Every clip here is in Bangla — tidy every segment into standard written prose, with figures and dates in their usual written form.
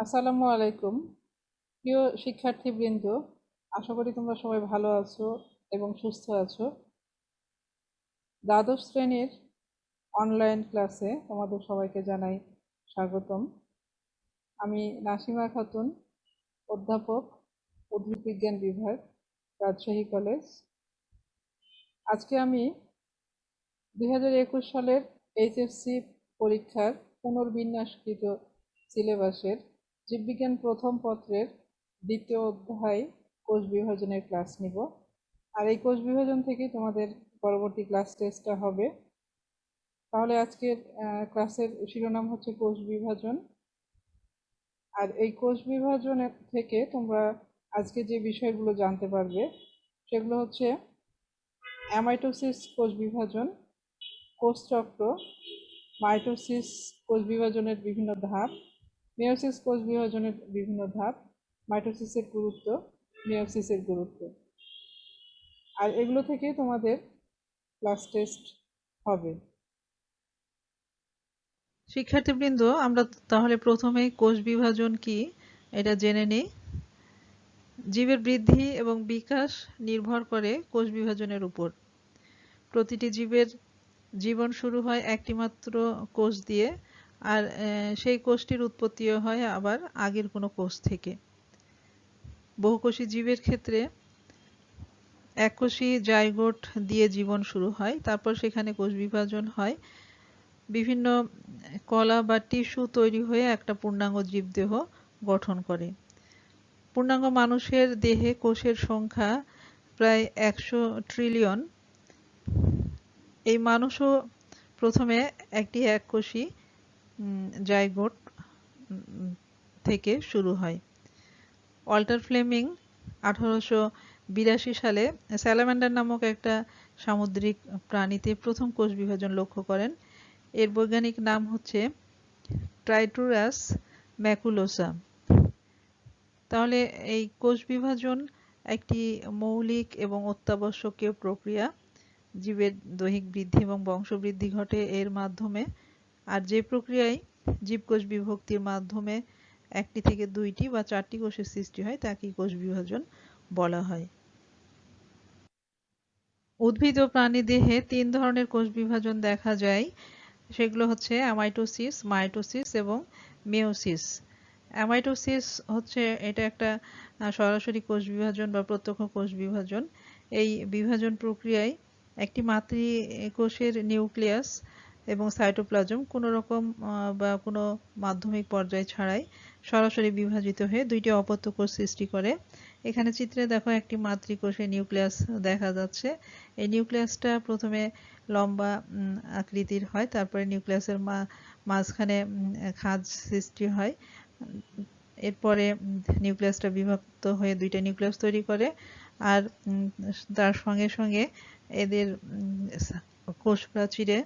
আসসালামু আলাইকুম। প্রিয় শিক্ষার্থীবৃন্দ, আশা করি তোমরা সবাই ভালো আছো এবং সুস্থ আছো। দ্বাদশ শ্রেণীর অনলাইন ক্লাসে তোমাদের সবাইকে জানাই স্বাগতম। আমি নাসিমা খাতুন, অধ্যাপক, উদ্ভিদ বিজ্ঞান বিভাগ, রাজশাহী কলেজ। আজকে আমি 2021 সালের এইচএসসি পরীক্ষার পুনর্বিন্যাসকৃত সিলেবাসের জীববিজ্ঞান প্রথম পত্রের দ্বিতীয় অধ্যায় কোষ বিভাজনের ক্লাস নিব। আর এই কোষ বিভাজন থেকেই তোমাদের পরবর্তী ক্লাস টেস্টটা হবে। তাহলে আজকের ক্লাসের শিরোনাম হচ্ছে কোষ বিভাজন। আর এই কোষ বিভাজনের থেকে তোমরা আজকে যে বিষয়গুলো জানতে পারবে সেগুলো হচ্ছে অ্যামাইটোসিস কোষ বিভাজন, কোষচক্র, মাইটোসিস কোষ বিভাজনের বিভিন্ন ধাপ, মেয়োসিস কোষ বিভাজনের বিভিন্ন ধাপ, মাইটোসিসের গুরুত্ব, মেয়োসিসের গুরুত্ব। আর এগুলো থেকে তোমাদের ক্লাস টেস্ট হবে। শিক্ষার্থীবৃন্দ, আমরা তাহলে প্রথমেই কোষ বিভাজন কি এটা জেনে নিই। জীবের বৃদ্ধি এবং বিকাশ নির্ভর করে কোষ বিভাজনের উপর। প্রতিটি জীবের জীবন শুরু হয় একটি মাত্র কোষ দিয়ে, আর সেই কোষটির উৎপত্তিও হয় আবার আগের কোনো কোষ থেকে। বহুকোষী জীবের ক্ষেত্রে এককোষী জাইগোট দিয়ে জীবন শুরু হয়, তারপর সেখানে কোষ বিভাজন হয়, বিভিন্ন কলা বা টিস্যু তৈরি হয়ে একটা পূর্ণাঙ্গ জীবদেহ গঠন করে। পূর্ণাঙ্গ মানুষের দেহে কোষের সংখ্যা প্রায় 100 ট্রিলিয়ন। এই মানুষও প্রথমে একটি এককোষী জাইগোট থেকে শুরু হয়। ওয়াল্টার ফ্লেমিং 1882 সালে স্যালামান্ডার নামক একটা সামুদ্রিক প্রাণীতে প্রথম কোষ বিভাজন লক্ষ্য করেন। এর বৈজ্ঞানিক নাম হচ্ছে ট্রাইটুরাস ম্যাকুলোসা। তাহলে এই কোষ বিভাজন একটি মৌলিক এবং অত্যাবশ্যকীয় প্রক্রিয়া। জীবের দৈহিক বৃদ্ধি এবং বংশবৃদ্ধি ঘটে এর মাধ্যমে। আর যে প্রক্রিয়ায় জীবকোষ বিভক্তির মাধ্যমে একটি থেকে দুইটি বা চারটি কোষের সৃষ্টি হয় তাকেই কোষ বিভাজন বলা হয়। উদ্ভিদ ও প্রাণীদেহে 3 ধরনের কোষ বিভাজন দেখা যায়। সেগুলো হচ্ছে অ্যামাইটোসিস, মাইটোসিস এবং মেয়োসিস। অ্যামাইটোসিস হচ্ছে এটা একটা সরাসরি কোষ বিভাজন বা প্রত্যক্ষ কোষ বিভাজন। এই বিভাজন প্রক্রিয়ায় একটি মাতৃকোষের নিউক্লিয়াস এবং সাইটোপ্লাজম কোনো রকম বা কোনো মাধ্যমিক পর্যায় ছাড়াই সরাসরি বিভাজিত হয়ে দুইটি অপত্য কোষ সৃষ্টি করে। এখানে চিত্রে দেখো একটি মাতৃকোষের নিউক্লিয়াস দেখা যাচ্ছে। এই নিউক্লিয়াসটা প্রথমে লম্বা আকৃতির হয়, তারপরে নিউক্লিয়াসের মাঝখানে খাঁজ সৃষ্টি হয়। এরপরে নিউক্লিয়াসটা বিভক্ত হয়ে দুইটা নিউক্লিয়াস তৈরি করে, আর তার সঙ্গে সঙ্গে এদের কোষ প্রাচীরে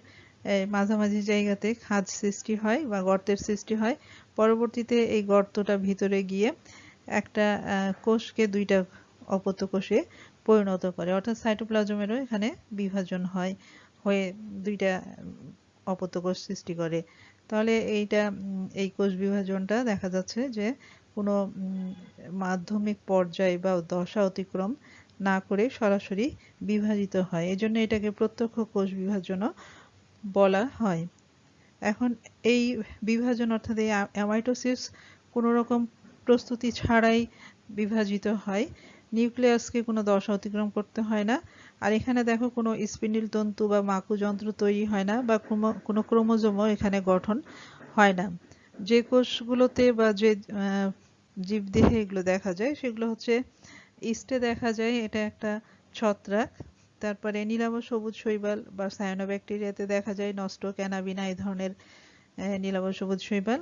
মাঝামাঝি জায়গাতে খাঁজ সৃষ্টি হয় বা গর্তের সৃষ্টি হয়। পরবর্তীতে এই গর্তটা ভিতরে গিয়ে একটা কোষকে দুইটা অপত্য কোষে পরিণত করে, অর্থাৎ সাইটোপ্লাজমেরও এখানে বিভাজন হয়, হয়ে দুইটা অপত্য কোষ সৃষ্টি করে। তাহলে এই কোষ বিভাজনটা দেখা যাচ্ছে যে কোনো মাধ্যমিক পর্যায় বা দশা অতিক্রম না করে সরাসরি বিভাজিত হয়। এজন্য এটাকে প্রত্যক্ষ কোষ বিভাজনও বলা হয়। এখন এই বিভাজন অর্থাৎ এই অ্যামাইটোসিস কোনো রকম প্রস্তুতি ছাড়াই বিভাজিত হয়। নিউক্লিয়াসকে কোনো দশা অতিক্রম করতে হয় না। আর এখানে দেখো কোনো স্পিন্ডল তন্তু বা মাকুযন্ত্র তৈরি হয় না, বা কোনো ক্রোমোজোমও এখানে গঠন হয় না। যে কোষগুলোতে বা যে জীবদেহে এগুলো দেখা যায় সেগুলো হচ্ছে ইস্টে দেখা যায়, এটা একটা ছত্রাক। তারপরে নীলাভ সবুজ শৈবাল বা সায়ানোব্যাকটেরিয়াতে দেখা যায় নস্ট্রো ক্যানাবিনা এই ধরনের নীলাভ সবুজ শৈবাল।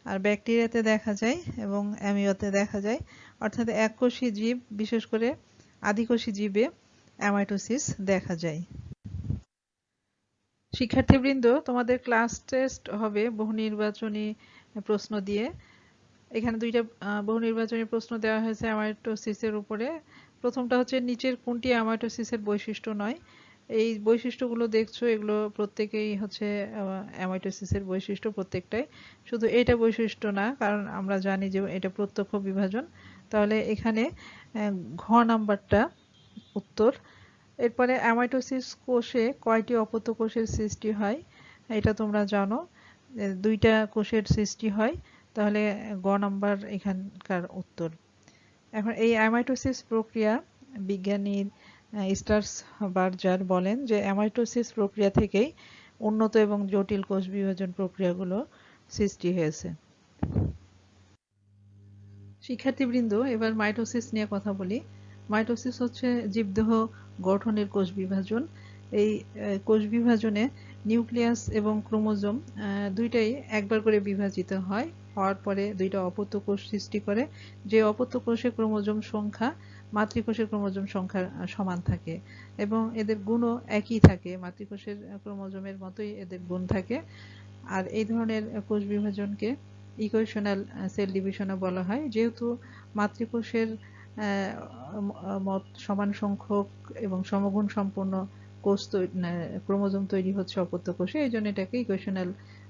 আর ব্যাকটেরিয়াতে দেখা যায় এবং অ্যামিওতে দেখা যায়, অর্থাৎ এককোষী জীব, বিশেষ করে আদিকোষী জীবে অ্যামাইটোসিস দেখা যায়। শিক্ষার্থীবৃন্দ, তোমাদের ক্লাস টেস্ট হবে বহুনির্বাচনী প্রশ্ন দিয়ে। এখানে দুইটা বহুনির্বাচনী প্রশ্ন দেওয়া হয়েছে অ্যামাইটোসিসের উপরে। প্রথমটা হচ্ছে নিচের কোনটি অ্যামাইটোসিসের বৈশিষ্ট্য নয়। এই বৈশিষ্ট্যগুলো দেখছো, এগুলো প্রত্যেকেই হচ্ছে অ্যামাইটোসিসের বৈশিষ্ট্য প্রত্যেকটাই। শুধু এটা বৈশিষ্ট্য না, কারণ আমরা জানি যে এটা প্রত্যক্ষ বিভাজন। তাহলে এখানে ঘ নাম্বারটা উত্তর। এরপরে অ্যামাইটোসিস কোষে কয়টি অপত্য কোষের সৃষ্টি হয়? এটা তোমরা জানো, দুইটা কোষের সৃষ্টি হয়। তাহলে গ নাম্বার এখানকার উত্তর। এখন এই অ্যামাইটোসিস প্রক্রিয়া, বিজ্ঞানী স্টার্স বার্জার বলেন যে অ্যামাইটোসিস প্রক্রিয়া থেকেই উন্নত এবং জটিল কোষ বিভাজন প্রক্রিয়াগুলো সৃষ্টি হয়েছে। শিক্ষার্থীবৃন্দ, এবার মাইটোসিস নিয়ে কথা বলি। মাইটোসিস হচ্ছে জীবদেহ গঠনের কোষ বিভাজন। এই কোষ বিভাজনে নিউক্লিয়াস এবং ক্রোমোজোম দুইটাই একবার করে বিভাজিত হয়। হওয়ার পরে দুইটা অপত্য কোষ সৃষ্টি করে। যে অপত্য কোষে ক্রোমোজোম সংখ্যা মাতৃকোষের ক্রোমোজোম সংখ্যার সমান থাকে এবং এদের গুণও একই থাকে, মাতৃকোষের ক্রোমোজোমের মতোই এদের গুণ থাকে। আর এই ধরনের কোষ বিভাজনকে ইকুয়েশনাল সেল ডিভিশনও বলা হয়, যেহেতু মাতৃকোষের সমান সংখ্যক এবং সমগুণ সম্পন্ন কোষ ক্রোমোজোম তৈরি হচ্ছে অপত্য কোষে, এই জন্য এটাকে ইকুয়েশনাল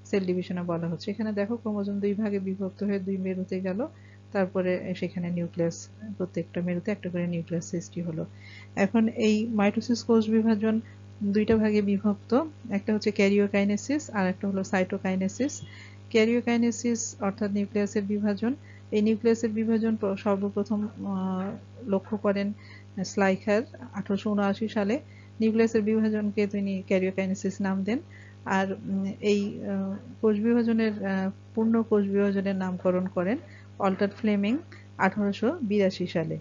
সেল ডিভিশনও বলা হচ্ছে। এখানে দেখো ক্রোমোজোম দুই ভাগে বিভক্ত হয়ে দুই মেরুতে গেল, তারপরে সেখানে নিউক্লিয়াস, প্রত্যেকটা মেরুতে একটা করে নিউক্লিয়াস সৃষ্টি হলো। এখন এই মাইটোসিস কোষ বিভাজন দুইটা ভাগে বিভক্ত, একটা হচ্ছে ক্যারিওকাইনেসিস আর একটা হলো সাইটোকাইনেসিস। ক্যারিওকাইনেসিস অর্থাৎ নিউক্লিয়াসের বিভাজন। এই নিউক্লিয়াসের বিভাজন সর্বপ্রথম লক্ষ্য করেন স্লাইখার 1879 সালে। নিউক্লিয়াসের বিভাজনকে তিনি ক্যারিওকাইনেসিস নাম দেন। আর এই কোষ বিভাজনের পূর্ণ কোষ বিভাজনের নামকরণ করেন অল্টার ফ্লেমিং 1882 সালে।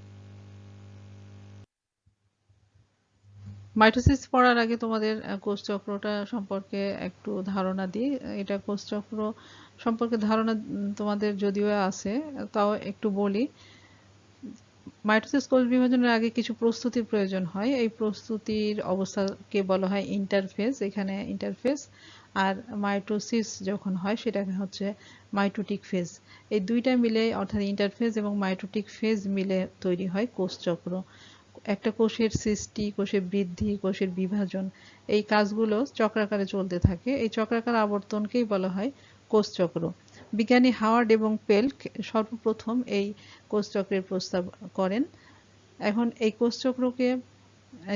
মাইটোসিস পড়ার আগে তোমাদের কোষচক্রটা সম্পর্কে একটু ধারণা দিই। এটা কোষচক্র সম্পর্কে ধারণা তোমাদের যদিও আছে, তাও একটু বলি। মাইটোসিস কোষ বিভাজনের আগে কিছু প্রস্তুতির প্রয়োজন হয়। এই প্রস্তুতির অবস্থাকে বলা হয় ইন্টারফেজ, এখানে ইন্টারফেজ। আর মাইটোসিস যখন হয় সেটাকে হচ্ছে মাইটোটিক ফেজ। এই দুইটা মিলে অর্থাৎ ইন্টারফেজ এবং মাইটোটিক ফেজ মিলে তৈরি হয় কোষচক্র। একটা কোষের সৃষ্টি, কোষের বৃদ্ধি, কোষের বিভাজন, এই কাজগুলো চক্রাকারে চলতে থাকে। এই চক্রাকার আবর্তনকেই বলা হয় কোষচক্র। বিজ্ঞানী হাওয়ার্ড এবং পেল্ক সর্বপ্রথম এই কোষচক্রের প্রস্তাব করেন। এখন এই কোষচক্রকে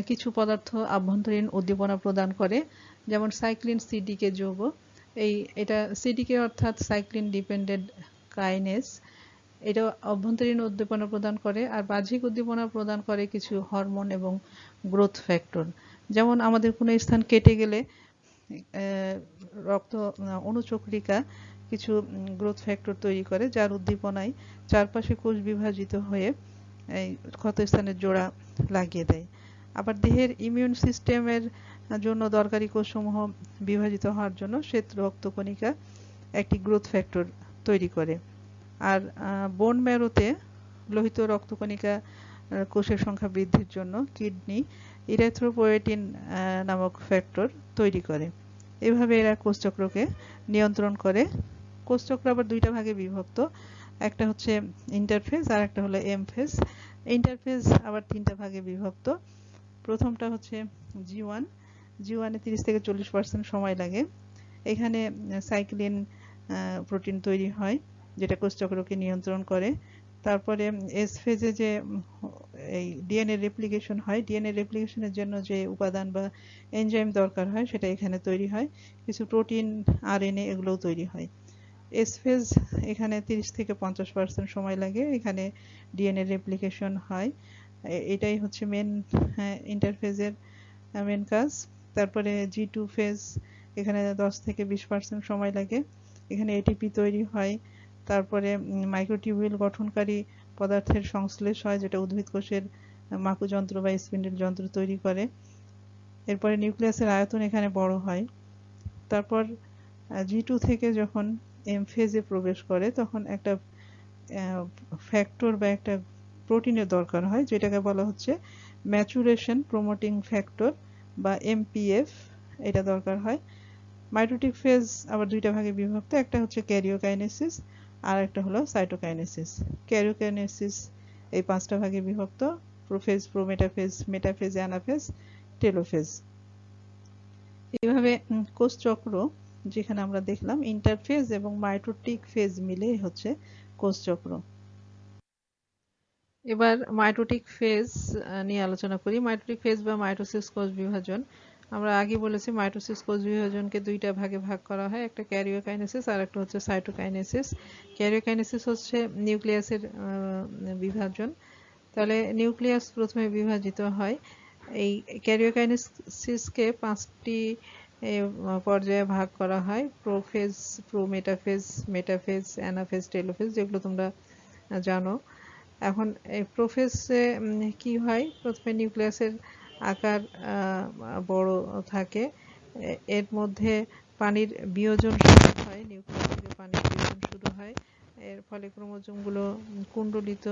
কিছু পদার্থ আভ্যন্তরীণ উদ্দীপনা প্রদান করে, যেমন সাইক্লিন সিডিকে যৌগ। এটা সিডিকে অর্থাৎ সাইক্লিন ডিপেন্ডেন্ট কাইনেজ, এটা অভ্যন্তরীণ উদ্দীপনা প্রদান করে। আর বাহ্যিক উদ্দীপনা প্রদান করে কিছু হরমোন এবং গ্রোথ ফ্যাক্টর। যেমন আমাদের কোনো স্থান কেটে গেলে রক্ত অনুচক্রিকা কিছু গ্রোথ ফ্যাক্টর তৈরি করে, যার উদ্দীপনায় চারপাশে কোষ বিভাজিত হয়ে এই ক্ষতস্থানের জোড়া লাগিয়ে দেয়। আবার দেহের ইমিউন সিস্টেমের জন্য দরকারি কোষসমূহ বিভাজিত হওয়ার জন্য শ্বেত রক্তকণিকা একটি গ্রোথ ফ্যাক্টর তৈরি করে। আর বোন ম্যারোতে লোহিত রক্তকণিকা কোষের সংখ্যা বৃদ্ধির জন্য কিডনি ইরেথ্রোপোয়েটিন নামক ফ্যাক্টর তৈরি করে। এভাবে এরা কোষচক্রকে নিয়ন্ত্রণ করে। কোষচক্র আবার দুইটা ভাগে বিভক্ত, একটা হচ্ছে ইন্টারফেজ আর একটা হলো এম ফেজ। ইন্টারফেজ আবার তিনটা ভাগে বিভক্ত। প্রথমটা হচ্ছে জি1। জি1-এ 30 থেকে 40% সময় লাগে। এখানে সাইক্লিন প্রোটিন তৈরি হয়, যেটা কোষচক্রকে নিয়ন্ত্রণ করে। তারপরে এস ফেজে যে এই ডিএনএ রেপ্লিকেশন হয়, ডিএনএ রেপ্লিকেশনের জন্য যে উপাদান বা এনজাইম দরকার হয় সেটা এখানে তৈরি হয়। কিছু প্রোটিন, আরএনএ এগুলোও তৈরি হয়। এস ফেজ এখানে 30 থেকে 50% সময় লাগে, এখানে ডিএনএ রেপ্লিকেশন হয়। এটাই হচ্ছে মেন ইন্টারফেজের মেন কাজ। তারপরে জি2 ফেজ, এখানে 10 থেকে 20% সময় লাগে, এখানে এটিপি তৈরি হয়। তারপরে মাইক্রোটিউবিউল গঠনকারী পদার্থের সংশ্লেষ হয়, যেটা উদ্ভিদ কোষের মাকু যন্ত্র বা স্পিন্ডেল যন্ত্র তৈরি করে। এরপরে নিউক্লিয়াসের আয়তন এখানে বড় হয়। তারপর জি2 থেকে যখন এম ফেজে প্রবেশ করে তখন একটা ফ্যাক্টর বা একটা প্রোটিনের দরকার হয়, যেটাকে বলা হচ্ছে ম্যাচুরেশন প্রমোটিং ফ্যাক্টর বা এমপিএফ, এটা দরকার হয়। মাইটোটিক ফেজ আবার দুইটা ভাগে বিভক্ত, একটা হচ্ছে ক্যারিওকাইনেসিস আর একটা হলো সাইটোকাইনেসিস। ক্যারিওকাইনেসিস এই 5টা ভাগে বিভক্ত: prophase, prometaphase, metaphase, anaphase, telophase. এইভাবে কোষ চক্র যেখানে আমরা দেখলাম ইন্টারফেজ এবং মাইটোটিক ফেজ মিলে হচ্ছে কোষ চক্র। এবার মাইটোটিক ফেজ নিয়ে আলোচনা করি। মাইটোটিক ফেজ বা মাইটোসিস কোষ বিভাজন, আমরা আগে বলেছি মাইটোসিস কোষ বিভাজনকে দুইটা ভাগে ভাগ করা হয়, একটা ক্যারিওকাইনেসিস আর একটা হচ্ছে সাইটোকাইনেসিস। ক্যারিওকাইনেসিস হচ্ছে নিউক্লিয়াসের বিভাজন। তাহলে নিউক্লিয়াস প্রথমে বিভাজিত হয়। এই ক্যারিওকাইনেসিসকে 5টি পর্যায়ে ভাগ করা হয়: prophase, prometaphase, metaphase, anaphase, telophase, যেগুলো তোমরা জানো। এখন এই প্রোফেজে কি হয়, প্রথমে নিউক্লিয়াসের আকার বড় থাকে, এর মধ্যে পানির বিয়োজন শুরু হয়, নিউক্লিয়াস থেকে পানির বিয়োজন শুরু হয়, এর ফলে ক্রোমোজোমগুলো কুণ্ডলিত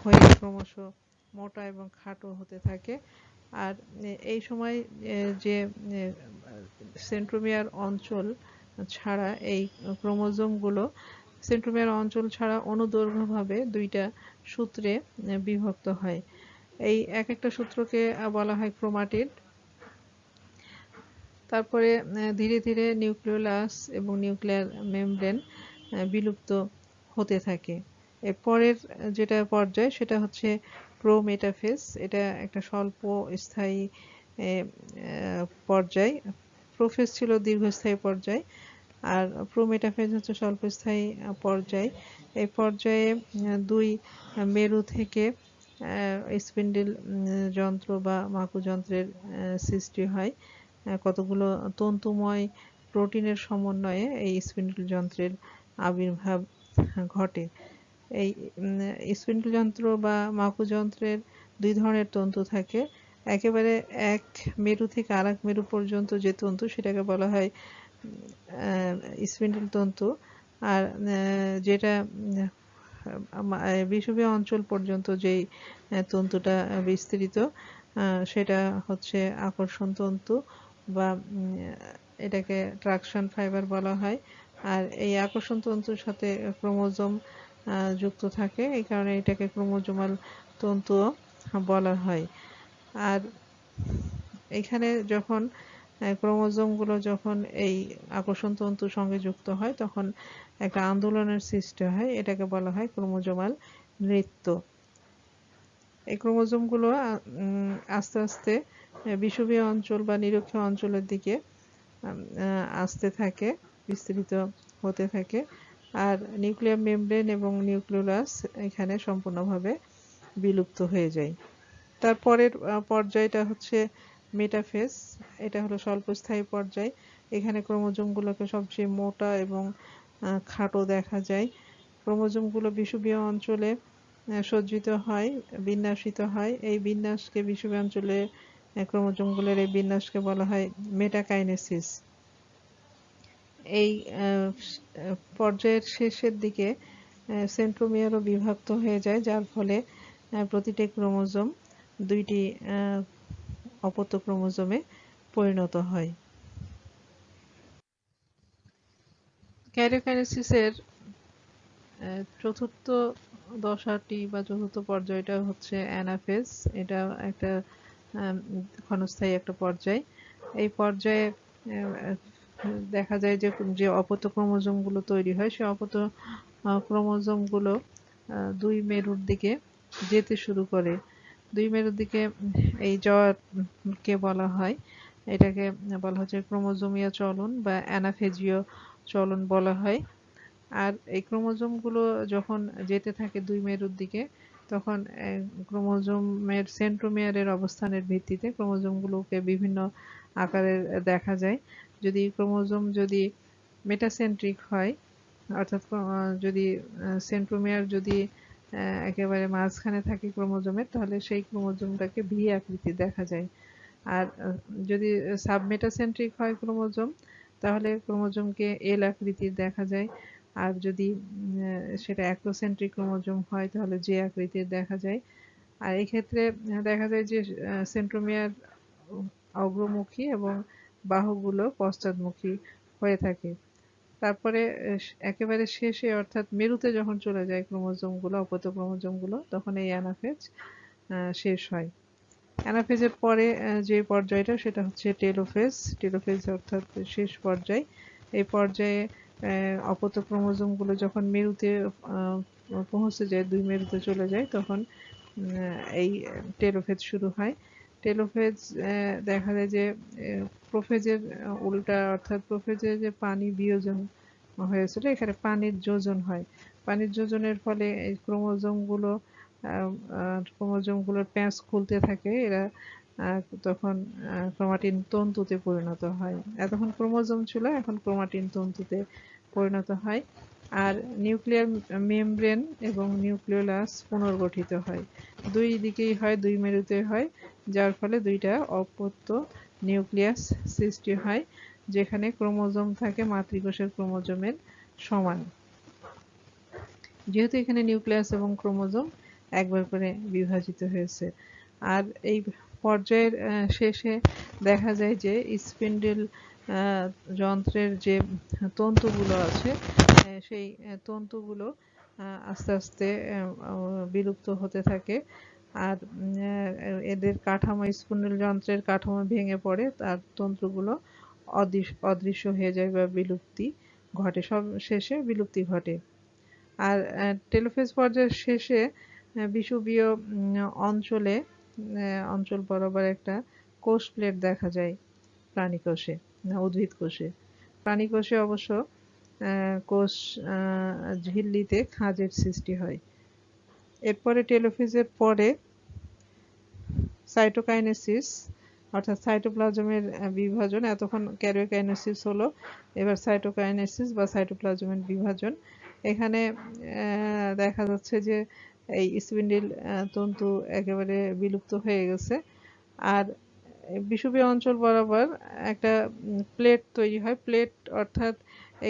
হয়ে ক্রমশ মোটা এবং খাটো হতে থাকে। আর এই সময় যে সেন্ট্রোমিয়ার অঞ্চল ছাড়া এই ক্রোমোজোমগুলো সেন্ট্রোমিয়ার অঞ্চল ছাড়া অনুদৈর্ঘ্যভাবে দুইটা সূত্রে বিভক্ত হয়। এই এক একটা সূত্রকে বলা হয় ক্রোমাটিড। তারপরে ধীরে ধীরে নিউক্লিওলাস এবং নিউক্লিয়ার মেমব্রেন বিলুপ্ত হতে থাকে। এর পরের যেটা পর্যায় সেটা হচ্ছে প্রোমেটাফেজ। এটা একটা স্বল্প স্থায়ী পর্যায়। প্রোফেজ ছিল দীর্ঘস্থায়ী পর্যায়, আর প্রোমেটাফেজ হচ্ছে স্বল্পস্থায়ী পর্যায়। এই পর্যায়ে দুই মেরু থেকে স্পিন্ডেল যন্ত্র বা মাকু যন্ত্রের সৃষ্টি হয়। কতগুলো তন্তুময় প্রোটিনের সমন্বয়ে এই স্পিন্ডেল যন্ত্রের আবির্ভাব ঘটে। এই স্পিন্ডেল যন্ত্র বা মাকু যন্ত্রের দুই ধরনের তন্তু থাকে। একেবারে এক মেরু থেকে আরেক মেরু পর্যন্ত যে তন্তু সেটাকে বলা হয় স্পিন্ডেল তন্তু। আর যেটা বিষুবীয় অঞ্চল পর্যন্ত যেই তন্তুটা বিস্তৃত সেটা হচ্ছে আকর্ষণ তন্তু বা এটাকে ট্রাকশন ফাইবার বলা হয়। আর এই আকর্ষণ তন্তুর সাথে ক্রোমোজোম যুক্ত থাকে, এই কারণে এটাকে ক্রোমোজোমাল তন্তুও বলা হয়। আর এখানে যখন ক্রোমোজোমগুলো যখন এই আকর্ষণ তন্তুর সঙ্গে যুক্ত হয় তখন একটা আন্দোলনের সৃষ্টি হয়, এটাকে বলা হয় ক্রোমোজোমাল নৃত্য। এই ক্রোমোজোমগুলো আস্তে আস্তে বিষুবীয় অঞ্চল বা নিরক্ষীয় অঞ্চলের দিকে আসতে থাকে, বিস্তৃত হতে থাকে। আর নিউক্লিয়ার মেমব্রেন এবং নিউক্লিওলাস এখানে সম্পূর্ণভাবে বিলুপ্ত হয়ে যায়। তারপরের পর্যায়টা হচ্ছে মেটাফেজ। এটা হলো স্বল্পস্থায়ী পর্যায়। এখানে ক্রোমোজোমগুলোকে সবচেয়ে মোটা এবং খাটো দেখা যায়। ক্রোমোজোমগুলো বিষুবীয় অঞ্চলে সজ্জিত হয়, বিন্যাসিত হয়। এই বিন্যাসকে বিষুবীয় অঞ্চলে ক্রোমোজোমগুলোর এই বিন্যাসকে বলা হয় মেটাকাইনেসিস। এই পর্যায়ের শেষের দিকে সেন্ট্রোমিয়ারও বিভক্ত হয়ে যায়, যার ফলে প্রতিটি ক্রোমোজোম দুইটি অপত্য ক্রোমোজোমে পরিণত হয়। ক্যারিওকাইনেসিসের চতুর্থ দশাটি বা চতুর্থ পর্যায়টা হচ্ছে অ্যানাফেজ। এটা একটা ক্ষণস্থায়ী একটা পর্যায়। এই পর্যায়ে দেখা যায় যে যে অপত্য ক্রোমোজোমগুলো তৈরি হয় সেই অপত্য ক্রোমোজোমগুলো দুই মেরুর দিকে যেতে শুরু করে। দুই মেরুর দিকে এই যাওয়াকে বলা হয়, এটাকে বলা হচ্ছে ক্রোমোজোমীয় চলন বা অ্যানাফেজীয় চলন বলা হয়। আর এই ক্রোমোজোমগুলো যখন যেতে থাকে দুই মেরুর দিকে তখন ক্রোমোজোমের সেন্ট্রোমিয়ারের অবস্থানের ভিত্তিতে ক্রোমোজোমগুলোকে বিভিন্ন আকারের দেখা যায়। যদি ক্রোমোজোম যদি মেটাসেন্ট্রিক হয়, অর্থাৎ যদি সেন্ট্রোমিয়ার যদি একেবারে মাঝখানে থাকে ক্রোমোজোমের, তাহলে সেই ক্রোমোজোমটাকে ভি আকৃতি দেখা যায়। আর যদি সাবমেটাসেন্ট্রিক হয় ক্রোমোজোম, তাহলে ক্রোমোজোমকে এল আকৃতির দেখা যায়। আর যদি সেটা অ্যাক্রোসেন্ট্রিক ক্রোমোজোম হয় তাহলে জে আকৃতির দেখা যায়। আর এই ক্ষেত্রে দেখা যায় যে সেন্ট্রোমিয়ার অগ্রমুখী এবং বাহুগুলো পশ্চাৎমুখী হয়ে থাকে। তারপরে একেবারে শেষে অর্থাৎ মেরুতে যখন চলে যায় ক্রোমোজোমগুলো, অপত্য ক্রোমোজোমগুলো, তখন এই অ্যানাফেজ শেষ হয়। অ্যানাফেজের পরে যে পর্যায়টা সেটা হচ্ছে টেলোফেজ। টেলোফেজ অর্থাৎ শেষ পর্যায়। এই পর্যায়ে অপত্য ক্রোমোজোমগুলো যখন মেরুতে পৌঁছে যায়, দুই মেরুতে চলে যায়, তখন এই টেলোফেজ শুরু হয়। টেলোফেজ দেখা যায় যে প্রোফেজের উল্টা, অর্থাৎ প্রোফেজে যে পানি বিয়োজন হয়েছিল, এখানে পানির যোজন হয়। পানির যোজনের ফলে এই ক্রোমোজোমগুলোর প্যাঁচ খুলতে থাকে। এরা তখন ক্রোমাটিন তন্তুতে পরিণত হয়। এতক্ষণ ক্রোমোজোম ছিল, এখন ক্রোমাটিন তন্তুতে পরিণত হয়। আর নিউক্লিয়ার মেমব্রেন এবং নিউক্লিওলাস পুনর্গঠিত হয়। দুই দিকেই হয়, দুই মেরুতে হয়, যার ফলে দুইটা অপত্য নিউক্লিয়াস সৃষ্টি হয়, যেখানে ক্রোমোজোম থাকে মাতৃকোষের ক্রোমোজোমের সমান। যেহেতু এখানে নিউক্লিয়াস এবং ক্রোমোজোম একবার করে বিভাজিত হয়েছে। আর এই পর্যায়ের শেষে দেখা যায় যে স্পিন্ডেল যন্ত্রের যে তন্তুগুলো আছে, সেই তন্তুগুলো আস্তে আস্তে বিলুপ্ত হতে থাকে। আর এদের কাঠামো, স্পিন্ডেল যন্ত্রের কাঠামো ভেঙে পড়ে, তার তন্তুগুলো অদৃশ্য হয়ে যায় বা বিলুপ্তি ঘটে, সব শেষে বিলুপ্তি ঘটে। আর টেলোফেজ পর্যায়ের শেষে বিষুবীয় অঞ্চল বরাবর একটা কোষ প্লেট দেখা যায় প্রাণী কোষে, উদ্ভিদ কোষে। প্রাণী কোষে অবশ্য কোষ ঝিল্লিতে খাঁজের সৃষ্টি হয়। এরপরে টেলোফেজের পরে সাইটোকাইনেসিস, অর্থাৎ সাইটোপ্লাজমের বিভাজন। এতক্ষণ ক্যারিওকাইনেসিস হলো, এবার সাইটোকাইনেসিস বা সাইটোপ্লাজমের বিভাজন। এখানে দেখা যাচ্ছে যে এই স্পিন্ডেল তন্তু একেবারে বিলুপ্ত হয়ে গেছে। আর বিষুবীয় অঞ্চল বরাবর একটা প্লেট তৈরি হয়। প্লেট অর্থাৎ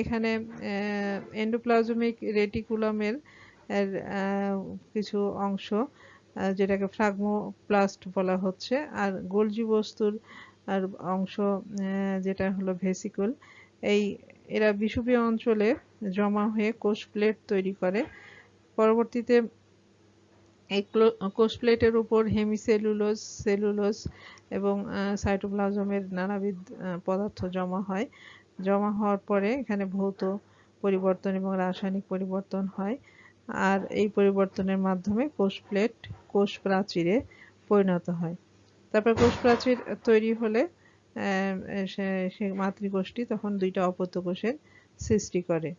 এখানে এন্ডোপ্লাজমিক রেটিকুলামের কিছু অংশ, যেটাকে ফ্রাগমোপ্লাস্ট বলা হচ্ছে, আর গোলজি বস্তুর আর অংশ যেটা হলো ভেসিকল। এরা বিষুবীয় অঞ্চলে জমা হয়ে কোষ প্লেট তৈরি করে। পরবর্তীতে এই কোষ প্লেটের উপর হেমিসেলুলোজ, সেলুলোজ এবং সাইটোপ্লাজমের নানাবিধ পদার্থ জমা হয়। জমা হওয়ার পরে এখানে ভৌত পরিবর্তন এবং রাসায়নিক পরিবর্তন হয়। আর এই পরিবর্তনের মাধ্যমে কোষ প্লেট কোষ প্রাচীরে পরিণত হয়। তারপর কোষ প্রাচীর তৈরি হলে সে মাতৃকোষটি তখন দুইটা অপত্য কোষের সৃষ্টি করে।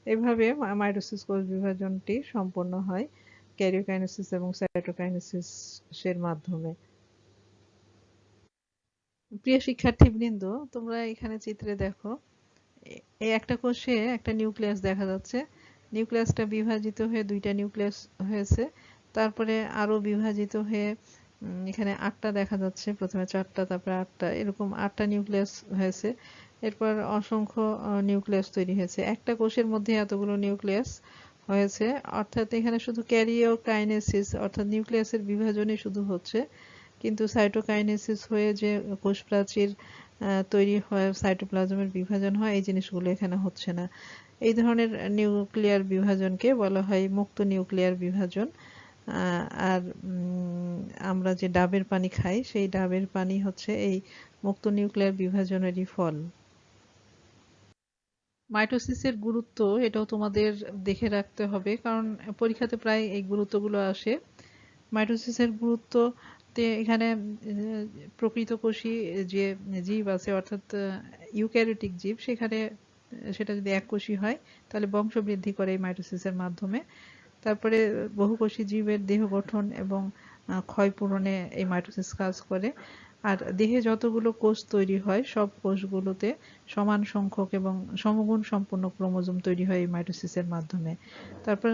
এভাবে মাইটোসিস কোষ বিভাজনটি সম্পন্ন হয় ক্যারিওকাইনেসিস এবং সাইটোকাইনেসিসের মাধ্যমে। প্রিয় শিক্ষার্থীবৃন্দ, তোমরা এখানে চিত্রে দেখো, এই একটা কোষে একটা নিউক্লিয়াস দেখা যাচ্ছে। নিউক্লিয়াসটা বিভাজিত হয়ে দুইটা নিউক্লিয়াস হয়েছে। তারপরে আরো বিভাজিত হয়ে এখানে 8টা দেখা যাচ্ছে, প্রথমে 4টা, তারপরে 8টা, এরকম 8টা নিউক্লিয়াস হয়েছে। এরপর অসংখ্য নিউক্লিয়াস তৈরি হয়েছে। একটা কোষের মধ্যে এতগুলো নিউক্লিয়াস হয়েছে, অর্থাৎ এখানে শুধু ক্যারিওকাইনেসিস অর্থাৎ নিউক্লিয়াসের বিভাজনই শুধু হচ্ছে, কিন্তু সাইটোকাইনেসিস হয়ে যে কোষ প্রাচীর তৈরি হয়, সাইটোপ্লাজমের বিভাজন হয়, এই জিনিসগুলো এখানে হচ্ছে না। এই ধরনের নিউক্লিয়ার বিভাজনকে বলা হয় মুক্ত নিউক্লিয়ার বিভাজন। আর আমরা যে ডাবের পানি খাই, সেই ডাবের পানি হচ্ছে এই মুক্ত নিউক্লিয়ার বিভাজনেরই ফল। মাইটোসিসের গুরুত্ব এটাও তোমাদের দেখে রাখতে হবে, কারণ পরীক্ষাতে প্রায় এই গুরুত্বগুলো আসে। মাইটোসিসের গুরুত্ব এখানে প্রকৃতকোষী যে জীব আছে, অর্থাৎ ইউক্যারিওটিক জীব, সেখানে সেটা যদি এককোষী হয় তাহলে বংশবৃদ্ধি করে এই মাইটোসিসের মাধ্যমে। তারপরে বহুকোষী জীবের দেহ গঠন এবং ক্ষয় পূরণে এই মাইটোসিস কাজ করে। আর দেহে যতগুলো কোষ তৈরি হয়, সব কোষগুলোতে সমান সংখ্যক এবং সমগুণ সম্পন্ন ক্রোমোজোম তৈরি হয় এই মাইটোসিসের মাধ্যমে। তারপর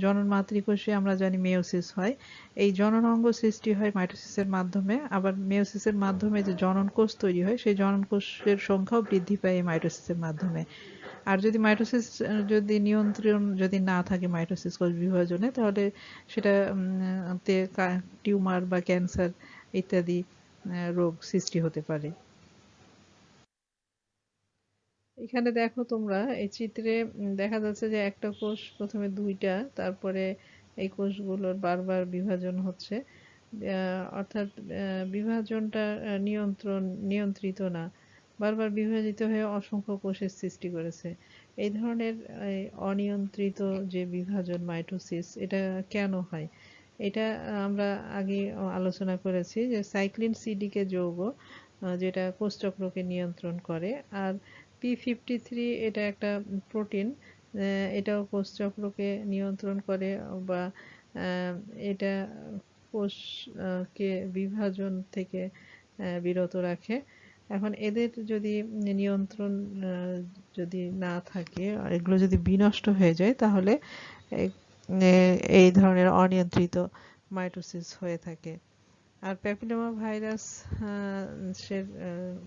জনন মাতৃকোষে আমরা জানি মেয়োসিস হয়। এই জনন অঙ্গ সৃষ্টি হয় মাইটোসিসের মাধ্যমে। আবার মেয়োসিসের মাধ্যমে যে জনন কোষ তৈরি হয়, সেই জনন কোষের সংখ্যাও বৃদ্ধি পায় এই মাইটোসিসের মাধ্যমে। আর যদি মাইটোসিস যদি নিয়ন্ত্রণ যদি না থাকে মাইটোসিস কোষ বিভাজনে, তাহলে সেটা টিউমার বা ক্যান্সার ইত্যাদি রোগ সৃষ্টি হতে পারে। এখানে দেখো তোমরা এই চিত্রে দেখা যাচ্ছে যে একটা কোষ প্রথমে দুইটা, তারপরে এই কোষগুলোর বারবার বিভাজন হচ্ছে। অর্থাৎ বিভাজনটা নিয়ন্ত্রিত না, বারবার বিভাজিত হয়ে অসংখ্য কোষের সৃষ্টি করেছে। এই ধরনের অনিয়ন্ত্রিত যে বিভাজন মাইটোসিস, এটা কেন হয়? এটা আমরা আগে আলোচনা করেছি যে সাইক্লিন সিডিকে যৌগ, যেটা কোষচক্রকে নিয়ন্ত্রণ করে। আর P53 এটা একটা প্রোটিন, এটাও কোষচক্রকে নিয়ন্ত্রণ করে, বা এটা কোষকে বিভাজন থেকে বিরত রাখে। এখন এদের যদি নিয়ন্ত্রণ যদি না থাকে, এগুলো যদি বিনষ্ট হয়ে যায়, তাহলে এই ধরনের অনিয়ন্ত্রিত মাইটোসিস হয়ে থাকে। আর প্যাপিলোমা ভাইরাস,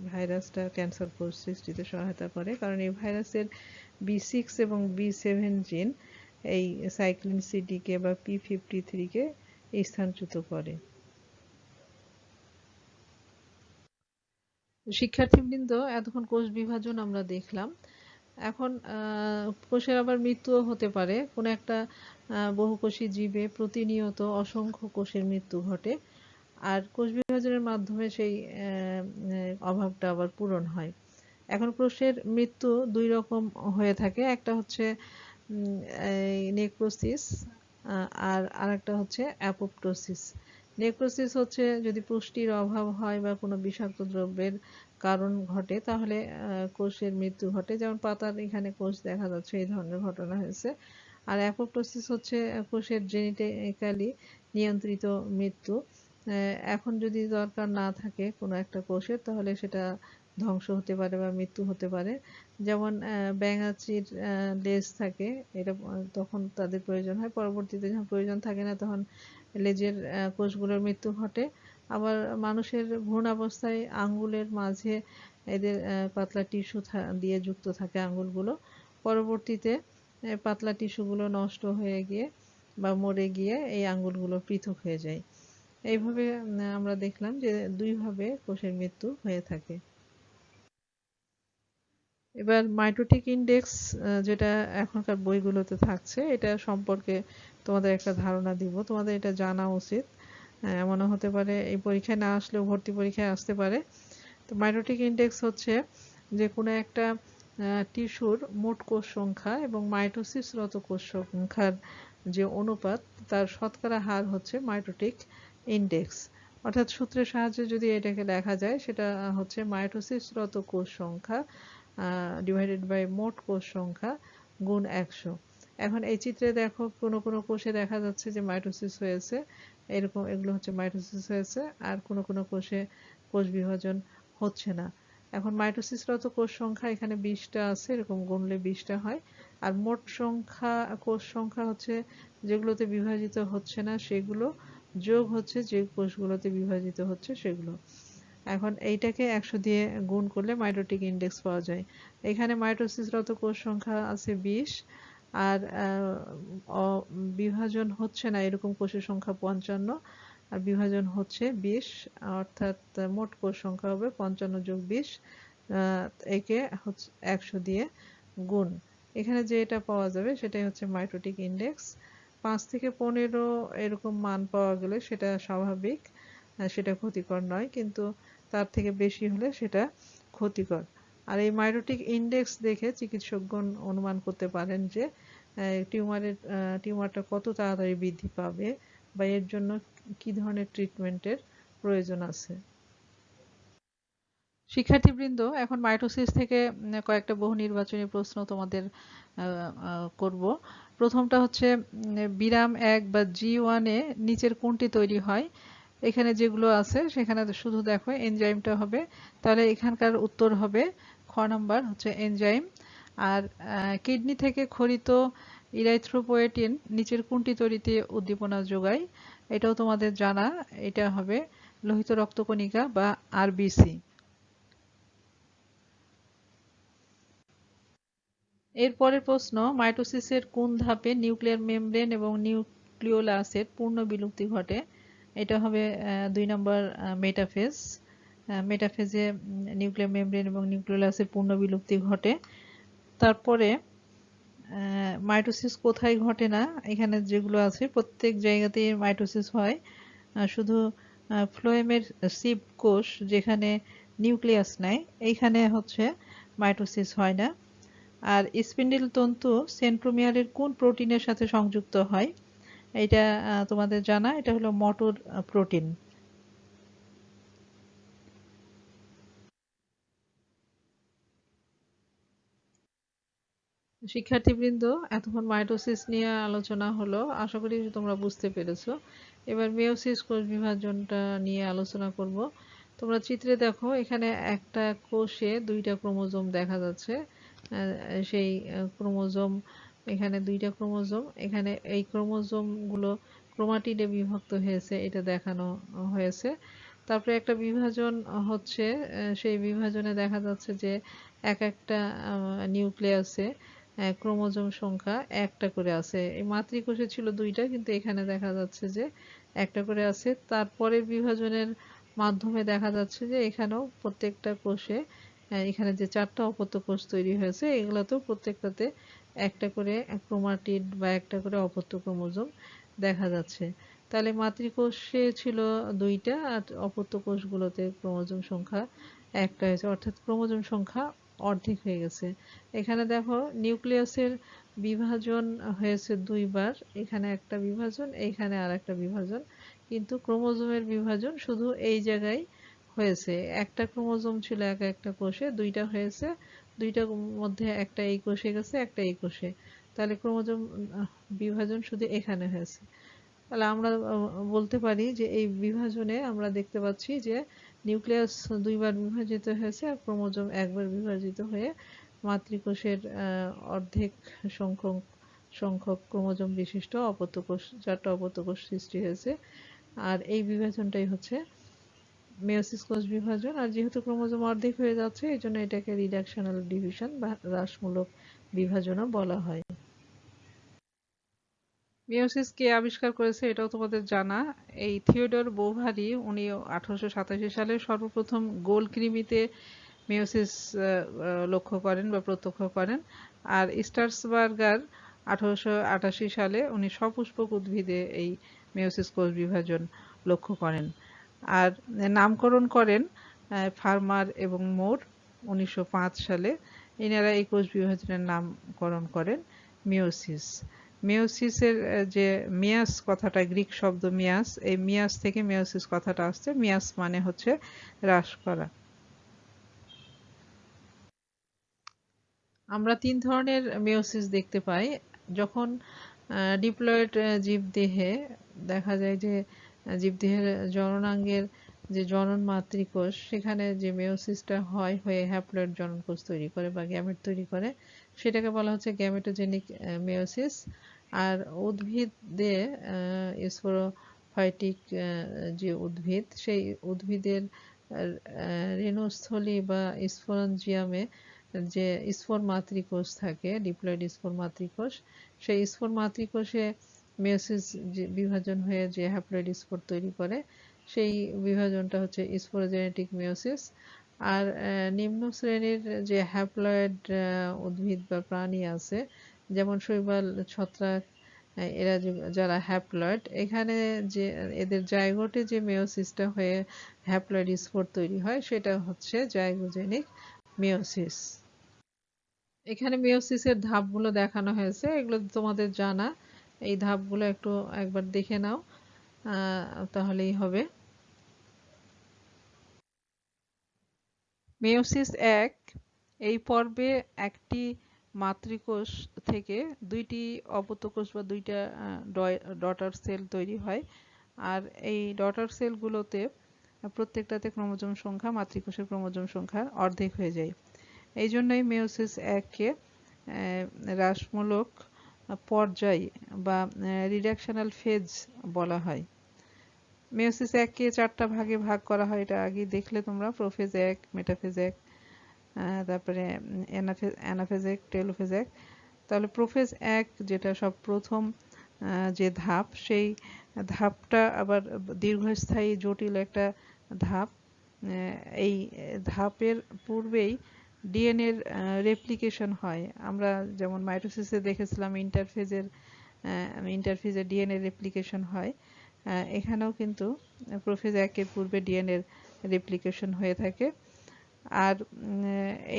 ভাইরাসটা ক্যান্সার কোষ সৃষ্টিতে সহায়তা করে, কারণ এই ভাইরাসের B6 এবং B7 জিন এই সাইক্লিন সিডিকে বা P53 কে স্থানচ্যুত করে। শিক্ষার্থীবৃন্দ, এতক্ষণ কোষ বিভাজন আমরা দেখলাম। এখন কোষের আবার মৃত্যুও হতে পারে। কোনো একটা বহুকোষী জীবে প্রতিনিয়ত অসংখ্য কোষের মৃত্যু ঘটে, আর কোষ বিভাজনের মাধ্যমে সেই অভাবটা আবার পূরণ হয়। এখন কোষের মৃত্যু দুই রকম হয়ে থাকে, একটা হচ্ছে নেক্রোসিস, আর আরেকটা হচ্ছে অ্যাপোপ্টোসিস। নেক্রোসিস হচ্ছে যদি পুষ্টির অভাব হয় বা কোনো বিষাক্ত দ্রব্যের কারণ ঘটে, তাহলে কোষের মৃত্যু ঘটে, যেমন পাতার এখানে কোষ দেখা যাচ্ছে, এই ধরনের ঘটনা হয়েছে। আর অ্যাপোপ্টোসিস হচ্ছে কোষের জেনেটিক্যালি নিয়ন্ত্রিত মৃত্যু। এখন যদি দরকার না থাকে কোনো একটা কোষের, তাহলে সেটা ধ্বংস হতে পারে বা মৃত্যু হতে পারে। যেমন ব্যাঙাচির লেজ থাকে, এটা তখন তাদের প্রয়োজন হয়, পরবর্তীতে যখন প্রয়োজন থাকে না, তখন লেজের কোষগুলোর মৃত্যু ঘটে। আবার মানুষের ভ্রূণাবস্থায় আঙ্গুলের মাঝে এদের পাতলা টিস্যু দিয়ে যুক্ত থাকে আঙ্গুলগুলো, পরবর্তীতে পাতলা টিস্যুগুলো নষ্ট হয়ে গিয়ে বা মরে গিয়ে এই আঙ্গুলগুলো পৃথক হয়ে যায়। এইভাবে আমরা দেখলাম যে দুইভাবে কোষের মৃত্যু হয়ে থাকে। এবার মাইটোটিক ইনডেক্স, যেটা এখনকার বইগুলোতে থাকছে, এটা সম্পর্কে তোমাদের একটা ধারণা দিব। তোমাদের এটা জানা উচিত, এমনও হতে পারে এই পরীক্ষায় না আসলেও ভর্তি পরীক্ষায় আসতে পারে। তো মাইটোটিক ইনডেক্স হচ্ছে যে কোনো একটা টিস্যুর মোট কোষ সংখ্যা এবং মাইটোসিসরত কোষ সংখ্যার যে অনুপাত, তার শতকরা হার হচ্ছে মাইটোটিক ইনডেক্স। অর্থাৎ সূত্রের সাহায্যে যদি এটাকে লেখা যায়, সেটা হচ্ছে মাইটোসিসরত কোষ সংখ্যা ডিভাইডেড বাই মোট কোষ সংখ্যা গুণ 100। এখন এই চিত্রে দেখো, কোনো কোনো কোষে দেখা যাচ্ছে যে মাইটোসিস হয়েছে, এরকম এগুলো হচ্ছে মাইটোসিস হয়েছে, আর কোনো কোনো কোষে কোষ বিভাজন হচ্ছে না। এখন মাইটোসিসরত কোষ সংখ্যা এখানে 20টা আছে, এরকম গুণলে 20টা হয়। আর মোট সংখ্যা, কোষ সংখ্যা হচ্ছে যেগুলোতে বিভাজিত হচ্ছে না সেগুলো, যোগ হচ্ছে যে কোষগুলোতে বিভাজিত হচ্ছে সেগুলো। এখন এইটাকে 100 দিয়ে গুণ করলে মাইটোটিক ইনডেক্স পাওয়া যায়। এখানে মাইটোসিসরত কোষ সংখ্যা আছে 20, আর বিভাজন হচ্ছে না এরকম কোষের সংখ্যা 55, আর বিভাজন হচ্ছে 20, অর্থাৎ মোট কোষ সংখ্যা হবে 55 যোগ 20, একে হচ্ছে 100 দিয়ে গুণ। এখানে যেটা পাওয়া যাবে সেটাই হচ্ছে মাইটোটিক ইনডেক্স। 5 থেকে 15 এরকম মান পাওয়া গেলে সেটা স্বাভাবিক, সেটা ক্ষতিকর নয়, কিন্তু তার থেকে বেশি হলে সেটা ক্ষতিকর। আর এই মাইটোটিক ইনডেক্স দেখে চিকিৎসকগণ অনুমান করতে পারেন যে টিউমারটা কত তাড়াতাড়ি বৃদ্ধি পাবে বা এর জন্য কি ধরনের ট্রিটমেন্টের প্রয়োজন আছে। শিক্ষার্থীবৃন্দ, এখন মাইটোসিস থেকে কয়েকটা বহু নির্বাচনী প্রশ্ন তোমাদের করব। প্রথমটা হচ্ছে বিরাম 1 বা G1 এ নিচের কোনটি তৈরি হয়? এখানে যেগুলো আছে সেখানে শুধু দেখো এনজাইমটা হবে, তাহলে এখানকার উত্তর হবে খ নাম্বার হচ্ছে এনজাইম। আর কিডনি থেকে ক্ষরিত ইরাইথ্রোপোয়েটিন নিচের কোনটি তৈরিতে উদ্দীপনা যোগায়? এটাও তোমাদের জানা, এটা হবে লোহিত রক্তকণিকা বা আরবিসি। এরপরের প্রশ্ন, মাইটোসিসের কোন ধাপে নিউক্লিয়ার মেমব্রেন এবং নিউক্লিওলাসের পূর্ণ বিলুপ্তি ঘটে? এটা হবে 2 নম্বর মেটাফেজ। মেটাফেজে নিউক্লিয়ার মেমব্রেন এবং নিউক্লিওলাসের পূর্ণ বিলুপ্তি ঘটে। তারপরে মাইটোসিস কোথায় ঘটে না? এখানে যেগুলো আছে প্রত্যেক জায়গাতেই মাইটোসিস হয়, শুধু ফ্লোয়েমের সিভ কোষ যেখানে নিউক্লিয়াস নাই, এইখানে হচ্ছে মাইটোসিস হয় না। আর স্পিন্ডল তন্তু সেন্ট্রোমিয়ারের কোন প্রোটিনের সাথে সংযুক্ত হয়? এটা তোমাদের জানা, এটা হলো মটর প্রোটিন। শিক্ষার্থীবৃন্দ, এতক্ষণ মাইটোসিস নিয়ে আলোচনা হলো, আশা করি তোমরা বুঝতে পেরেছো। এবার মেয়োসিস কোষ বিভাজনটা নিয়ে আলোচনা করব। তোমরা চিত্রে দেখো, এখানে একটা কোষে দুইটা ক্রোমোজোম দেখা যাচ্ছে। সেই ক্রোমোজোম, এখানে দুইটা ক্রোমোজোম, এখানে এই ক্রোমোজোম গুলো ক্রোমাটিডে বিভক্ত হয়েছে, এটা দেখানো হয়েছে। তারপরে একটা বিভাজন হচ্ছে, সেই বিভাজনে দেখা যাচ্ছে যে এক একটা নিউক্লিয়াসে ক্রোমোজোম সংখ্যা একটা করে আছে। এই মাতৃকোষে ছিল দুইটা, কিন্তু এখানে দেখা যাচ্ছে যে একটা করে আছে। তারপরের বিভাজনের মাধ্যমে দেখা যাচ্ছে যে এখানেও প্রত্যেকটা কোষে, এখানে যে চারটা অপত্য কোষ তৈরি হয়েছে, এগুলোতেও প্রত্যেকটাতে একটা করে ক্রোমাটিড বা একটা করে অপত্য ক্রোমোজোম দেখা যাচ্ছে। তাহলে মাতৃকোষে ছিল দুইটা, আর অপত্য কোষগুলোতে ক্রোমোজোম সংখ্যা একটা হয়েছে, অর্থাৎ ক্রোমোজোম সংখ্যা অর্ধেক হয়ে গেছে। এখানে দেখো নিউক্লিয়াসের বিভাজন হয়েছে দুইবার, এখানে একটা বিভাজন, এইখানে আর একটা বিভাজন, কিন্তু ক্রোমোজোমের বিভাজন শুধু এই জায়গায় হয়েছে। একটা ক্রোমোজোম ছিল এক একটা কোষে, দুইটা হয়েছে, দুইটার মধ্যে একটা এই কোষে গেছে, একটা এই কোষে। তাহলে ক্রোমোজোম বিভাজন শুধু এখানে হয়েছে। তাহলে আমরা বলতে পারি যে এই বিভাজনে আমরা দেখতে পাচ্ছি যে নিউক্লিয়াস দুইবার বিভাজিত হয়েছে, আর ক্রোমোজোম একবার বিভাজিত হয়ে মাতৃকোষের অর্ধেক সংখ্যক সংখ্যক ক্রোমোজোম বিশিষ্ট অপত্য কোষ, চারটা অপত্য কোষ সৃষ্টি হয়েছে। আর এই বিভাজনটাই হচ্ছে মেয়োসিস কোষ বিভাজন। আর যেহেতু ক্রোমোজোম অর্ধেক হয়ে যাচ্ছে, এই জন্য এটাকে রিডাকশনাল ডিভিশন বা হ্রাসমূলক বিভাজনও বলা হয়। মেয়োসিস কে আবিষ্কার করেছে এটাও তোমাদের জানা। এই থিওডর বোভারি, উনি 1887 সালে সর্বপ্রথম গোল কৃমিতে মেয়োসিস লক্ষ্য করেন বা প্রত্যক্ষ করেন। আর স্টার্সবার্গার 1888 সালে উনি সপুষ্পক উদ্ভিদে এই মেয়োসিস কোষ বিভাজন লক্ষ্য করেন। আর নামকরণ করেন ফার্মার এবং মোর 1905 সালে। এনারা এই কোষ বিভাজনের নামকরণ করেন মিওসিস। মিওসিসের যে মিয়াস কথাটা, গ্রিক শব্দ মিয়াস, এই মিয়াস থেকে মিওসিস কথাটা আসছে। মিয়াস মানে হচ্ছে হ্রাস করা। আমরা তিন ধরনের মিওসিস দেখতে পাই। যখন ডিপ্লয়েড জীবদেহে দেখা যায় যে জীবদেহের জননাঙ্গের যে জনন মাতৃকোষ, সেখানে যে মেয়োসিসটা হয় হয়ে হ্যাপ্লয়েড জননকোষ তৈরি করে বা গ্যামেট তৈরি করে, সেটাকে বলা হচ্ছে গ্যামেটোজেনিক মেয়োসিস। আর উদ্ভিদে স্পোরোফাইটিক যে উদ্ভিদ, সেই উদ্ভিদের রেণুস্থলী বা স্পোরঞ্জিয়ামে যে স্পোর মাতৃকোষ থাকে, ডিপ্লয়েড স্পোর মাতৃকোষ, সেই স্পোর মাতৃকোষে মেয়োসিস বিভাজন হয়ে যে হ্যাপ্লয়েড স্পোর তৈরি করে, সেই বিভাজনটা হচ্ছে স্পোরোজেনেটিক মেয়োসিস। আর নিম্ন শ্রেণীর যে হ্যাপ্লয়েড উদ্ভিদ বা প্রাণী আছে, যেমন শৈবাল, ছত্রাক, এরা যারা হ্যাপ্লয়েড, এখানে যে এদের জাইগোটে যে মেয়োসিসটা হয়ে হ্যাপ্লয়েড স্পোর তৈরি হয়, সেটা হচ্ছে জাইগোজেনিক মেয়োসিস। এখানে মেয়োসিসের ধাপগুলো দেখানো হয়েছে, এগুলো তোমাদের জানা। এই ধাপগুলো একটু একবার দেখে নাও, তাহলেই হবে। মেয়োসিস এক, এই পর্বে একটি মাতৃকোষ থেকে দুইটি অপত্যকোষ বা দুইটা ডটার সেল তৈরি হয়। আর এই ডটার সেলগুলোতে প্রত্যেকটাতে ক্রোমোজোম সংখ্যা মাতৃকোষের ক্রোমোজোম সংখ্যার অর্ধেক হয়ে যায়। এই জন্যই মেয়োসিস এককে হ্রাসমূলক পর্যায় বা রিডাকশনাল ফেজ বলা হয়। মেয়োসিস এককে চারটা ভাগে ভাগ করা হয়, এটা আগে দেখলে তোমরা। প্রোফেজ এক, মেটাফেজ এক, তারপরে অ্যানাফেজ এক, টেলোফেজ এক। তাহলে প্রোফেজ এক, যেটা সব প্রথম যে ধাপ, সেই ধাপটা আবার দীর্ঘস্থায়ী জটিল একটা ধাপ। এই ধাপের পূর্বেই ডিএনএর রেপ্লিকেশন হয়। আমরা যেমন মাইটোসিসে দেখেছিলাম ইন্টারফেজে ডিএনএ রেপ্লিকেশন হয়, এখানেও কিন্তু প্রোফেজ 1 এর পূর্বে ডিএনএর রেপ্লিকেশন হয়ে থাকে। আর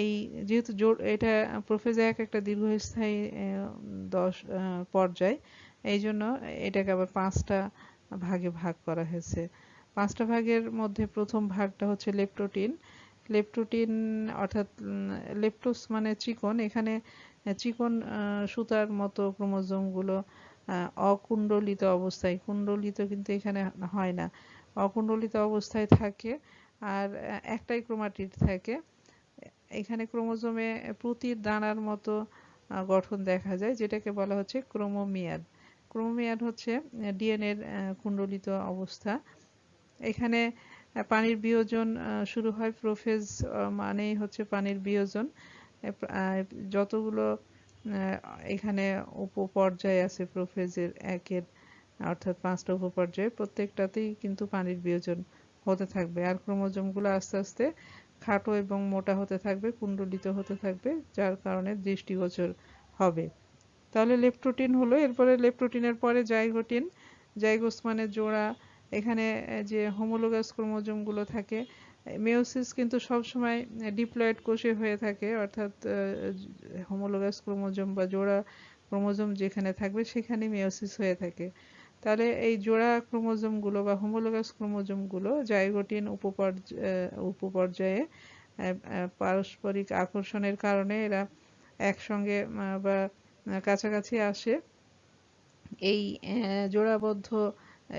এই যেহেতু এটা প্রোফেজ 1 একটা দীর্ঘস্থায়ী 10 পর্যায়, এই জন্য এটাকে আবার 5টা ভাগে ভাগ করা হয়েছে। 5টা ভাগের মধ্যে প্রথম ভাগটা হচ্ছে লেপ্টোটিন। লেপ্টোটিন অর্থাৎ লেপ্টোস মানে চিকন। এখানে চিকন সুতার মতো ক্রোমোজোমগুলো অকুণ্ডলিত অবস্থায়, কুণ্ডলিত কিন্তু এখানে হয় না, অকুণ্ডলিত অবস্থায় থাকে। আর একটাই ক্রোমাটিড থাকে। এখানে ক্রোমোজোমে প্রতির দানার মতো গঠন দেখা যায়, যেটাকে বলা হচ্ছে ক্রোমোমিয়ার। ক্রোমোমিয়ার হচ্ছে ডিএনএর কুণ্ডলিত অবস্থা। এখানে পানির বিয়োজন শুরু হয়। প্রোফেজ মানেই হচ্ছে পানির বিয়োজন। যতগুলো এখানে উপপর্যায় আছে প্রোফেজের 1 এর, অর্থাৎ 5টা উপপর্যায়, প্রত্যেকটাতেই কিন্তু পানির বিয়োজন হতে থাকবে। আর ক্রোমোজোমগুলো আস্তে আস্তে খাটো এবং মোটা হতে থাকবে, কুণ্ডলিত হতে থাকবে, যার কারণে দৃষ্টিগোচর হবে। তাহলে লেপ্টোটিন হলো। এরপরে লেপ্টোটিনের পরে জাইগোটিন। জাইগোস মানে জোড়া। এখানে যে হোমোলোগাস ক্রোমোজোমগুলো থাকে, মেয়োসিস কিন্তু সবসময় ডিপ্লয়েড কোষে হয়ে থাকে, অর্থাৎ হোমোলোগাস ক্রোমোজোম বা জোড়া ক্রোমোজোম যেখানে থাকবে সেখানে মেয়োসিস হয়ে থাকে। তাহলে এই জোড়া ক্রোমোজোমগুলো বা হোমোলোগাস ক্রোমোজোমগুলো জাইগোটিন উপপর্যায়ে পারস্পরিক আকর্ষণের কারণে এরা একসঙ্গে বা কাছাকাছি আসে। এই জোড়াবদ্ধ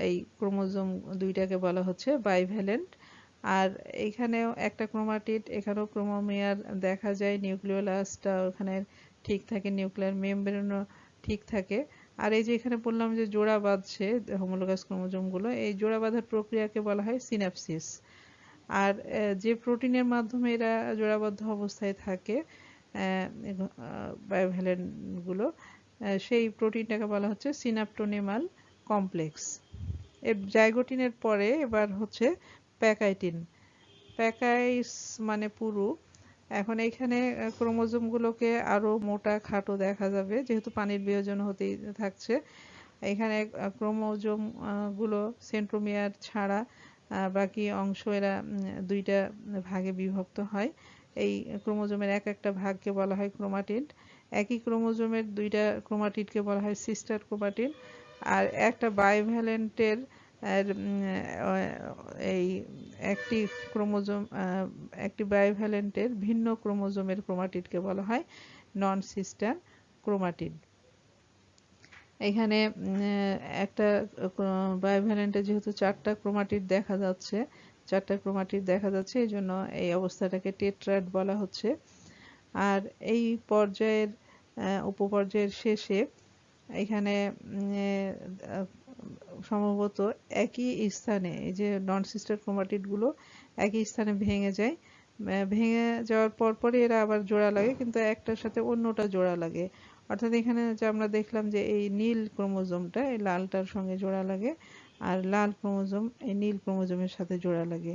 এই ক্রোমোজোম দুইটাকে বলা হচ্ছে বাইভ্যালেন্ট। আর এখানেও একটা ক্রোমাটিড, এখানেও ক্রোমোমিয়ার দেখা যায়। নিউক্লিওলাসটা ওখানে ঠিক থাকে, নিউক্লিয়ার মেমব্রেনও ঠিক থাকে। আর এই যে এখানে বললাম যে জোড়া বাঁধছে হোমোলোগাস ক্রোমোজোমগুলো, এই জোড়া বাঁধার প্রক্রিয়াকে বলা হয় সিন্যাপসিস। আর যে প্রোটিনের মাধ্যমে এরা জোড়াবদ্ধ অবস্থায় থাকে বায়োভ্যালেন্ট গুলো, সেই প্রোটিনটাকে বলা হচ্ছে সিনাপ্টোনেমাল কমপ্লেক্স। এর জাইগোটিনের পরে এবার হচ্ছে প্যাকাইটিন। প্যাকাইস মানে পুরু। এখন এখানে ক্রোমোজোমগুলোকে আরো মোটা খাটো দেখা যাবে, যেহেতু পানির বিয়োজন হতেই থাকছে। এখানে ক্রোমোজোম গুলো সেন্ট্রোমিয়ার ছাড়া বাকি অংশ এরা দুইটা ভাগে বিভক্ত হয়। এই ক্রোমোজোমের এক একটা ভাগকে বলা হয় ক্রোমাটিড। একই ক্রোমোজোমের দুইটা ক্রোমাটিডকে বলা হয় সিস্টার ক্রোমাটিড। আর একটা বাইভ্যালেন্টের এই একটি ক্রোমোজোম, একটি বাইভ্যালেন্টের ভিন্ন ক্রোমোজোমের ক্রোমাটিডকে বলা হয় নন সিস্টার ক্রোমাটিড। এখানে একটা বাইভ্যালেন্টে যেহেতু 4টা ক্রোমাটিড দেখা যাচ্ছে, 4টা ক্রোমাটিড দেখা যাচ্ছে, এই জন্য এই অবস্থাটাকে টেট্রাড বলা হচ্ছে। আর এই পর্যায়ের উপপর্যায়ের শেষে এখানে সম্ভবত একই স্থানে এই যে নন সিস্টার ক্রোমাটিড গুলো একই স্থানে ভেঙে যায়। ভেঙে যাওয়ার পরপরই এরা আবার জোড়া লাগে, কিন্তু একটার সাথে অন্যটা জোড়া লাগে। অর্থাৎ এখানে যে আমরা দেখলাম যে এই নীল ক্রোমোজোমটা এই লালটার সঙ্গে জোড়া লাগে, আর লাল ক্রোমোজোম এই নীল ক্রোমোজোমের সাথে জোড়া লাগে।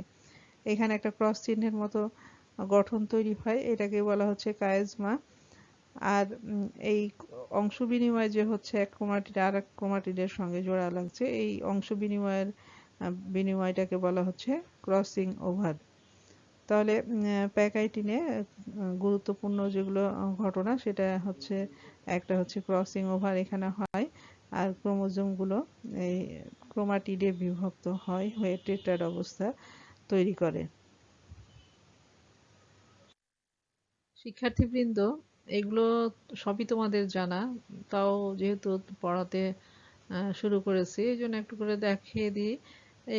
এখানে একটা ক্রস চিহ্নের মতো গঠন তৈরি হয়, এটাকে বলা হচ্ছে কায়েজমা। আর এই অংশ বিনিময় যে হচ্ছে এক ক্রোমাটিড আর এক ক্রোমাটিডের সঙ্গে জোড়া লাগছে, এই অংশ বিনিময়টাকে বলা হচ্ছে ক্রসিং ওভার। তাহলে প্যাকাইটিনে গুরুত্বপূর্ণ যেগুলো ঘটনা, সেটা হচ্ছে একটা হচ্ছে ক্রসিং ওভার এখানে হয়, আর ক্রোমোজোমগুলো এই ক্রোমাটিডে বিভক্ত হয়, হয়ে টেট্রাড অবস্থা তৈরি করে। শিক্ষার্থীবৃন্দ, এগুলো সবই তোমাদের জানা, তাও যেহেতু পড়াতে শুরু করেছি এই জন্য একটু করে দেখিয়ে দিই।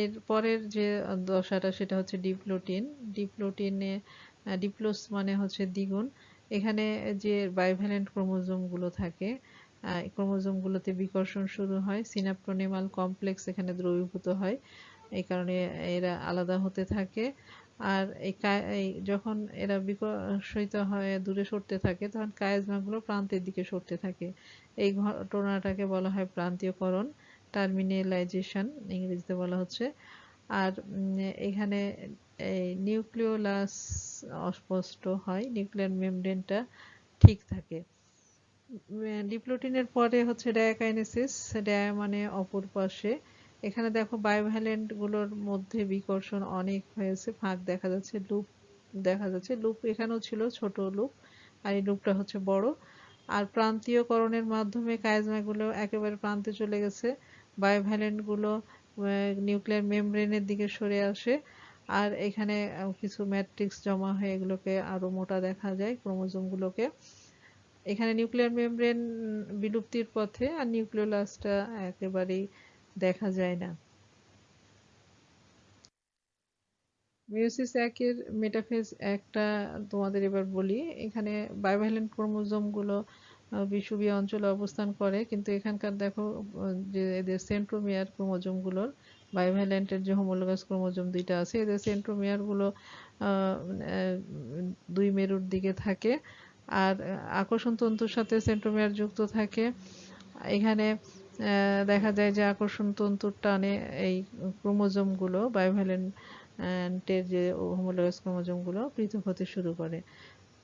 এর পরের যে দশাটা সেটা হচ্ছে ডিপ্লোটিন। ডিপ্লোটিনে ডিপ্লোস মানে হচ্ছে দ্বিগুণ। এখানে যে বাইভ্যালেন্ট ক্রোমোজোম গুলো থাকে, ক্রোমোজোম গুলোতে বিকর্ষণ শুরু হয়, সিনাপ্টোনেমাল কমপ্লেক্স এখানে দ্রবীভূত হয়, এই কারণে এরা আলাদা হতে থাকে। আর এই যখন এরা বিকশিত হয়ে দূরে সরতে থাকে, তখন কায়াজমা গুলো প্রান্তের দিকে সরতে থাকে। এই ঘটনাটাকে বলা হয় প্রান্তীয়করণ, টার্মিনালাইজেশন ইংরেজিতে বলা হচ্ছে। আর এখানে এই নিউক্লিওলাস অস্পষ্ট হয়, নিউক্লিয়ার মেমব্রেনটা ঠিক থাকে। ডিপ্লোটিনের পরে হচ্ছে ডায়াকাইনেসিস। ডায়া মানে অপর পাশে, এখানে দেখো বায়োভ্যালেন্ট গুলোর মধ্যে বিকর্ষণ অনেক হয়েছে, ফাঁক দেখা যাচ্ছে, লুপ দেখা যাচ্ছে। লুপ এখানেও ছিল, ছোট লুপ, আর এই লুপটা হচ্ছে বড়। আর প্রান্তীয়করণের মাধ্যমে কাইজমা গুলো একেবারে প্রান্তে চলে গেছে, বায়োভ্যালেন্ট গুলো নিউক্লিয়ার মেমব্রেনের দিকে সরে আসে। আর এখানে কিছু ম্যাট্রিক্স জমা হয়ে এগুলোকে আরো মোটা দেখা যায়, ক্রোমোজোম গুলোকে। এখানে নিউক্লিয়ার মেমব্রেন বিলুপ্তির পথে, আর নিউক্লিওলাসটা একেবারেই দেখা যায় না। মিওসিস একের মেটাফেজ একটা তোমাদের এবার বলি। এখানে বাইভ্যালেন্ট ক্রোমোজোম গুলো বিষুবীয় অঞ্চলে অবস্থান করে, কিন্তু এখানকার দেখো যে এদের সেন্ট্রোমিয়ার ক্রোমোজোম গুলোর, বাইভ্যালেন্টের যে হোমোলোগাস ক্রোমোজোম দুইটা আছে, এদের সেন্ট্রোমিয়ার গুলো দুই মেরুর দিকে থাকে, আর আকর্ষণ তন্তুর সাথে সেন্ট্রোমিয়ার যুক্ত থাকে। এখানে দেখা যায় যে আকর্ষণ তন্তুর টানে এই ক্রোমোজোম গুলো, বাইভ্যালেন্টের যে হোমোলোগাস ক্রোমোজোম গুলো পৃথক হতে শুরু করে।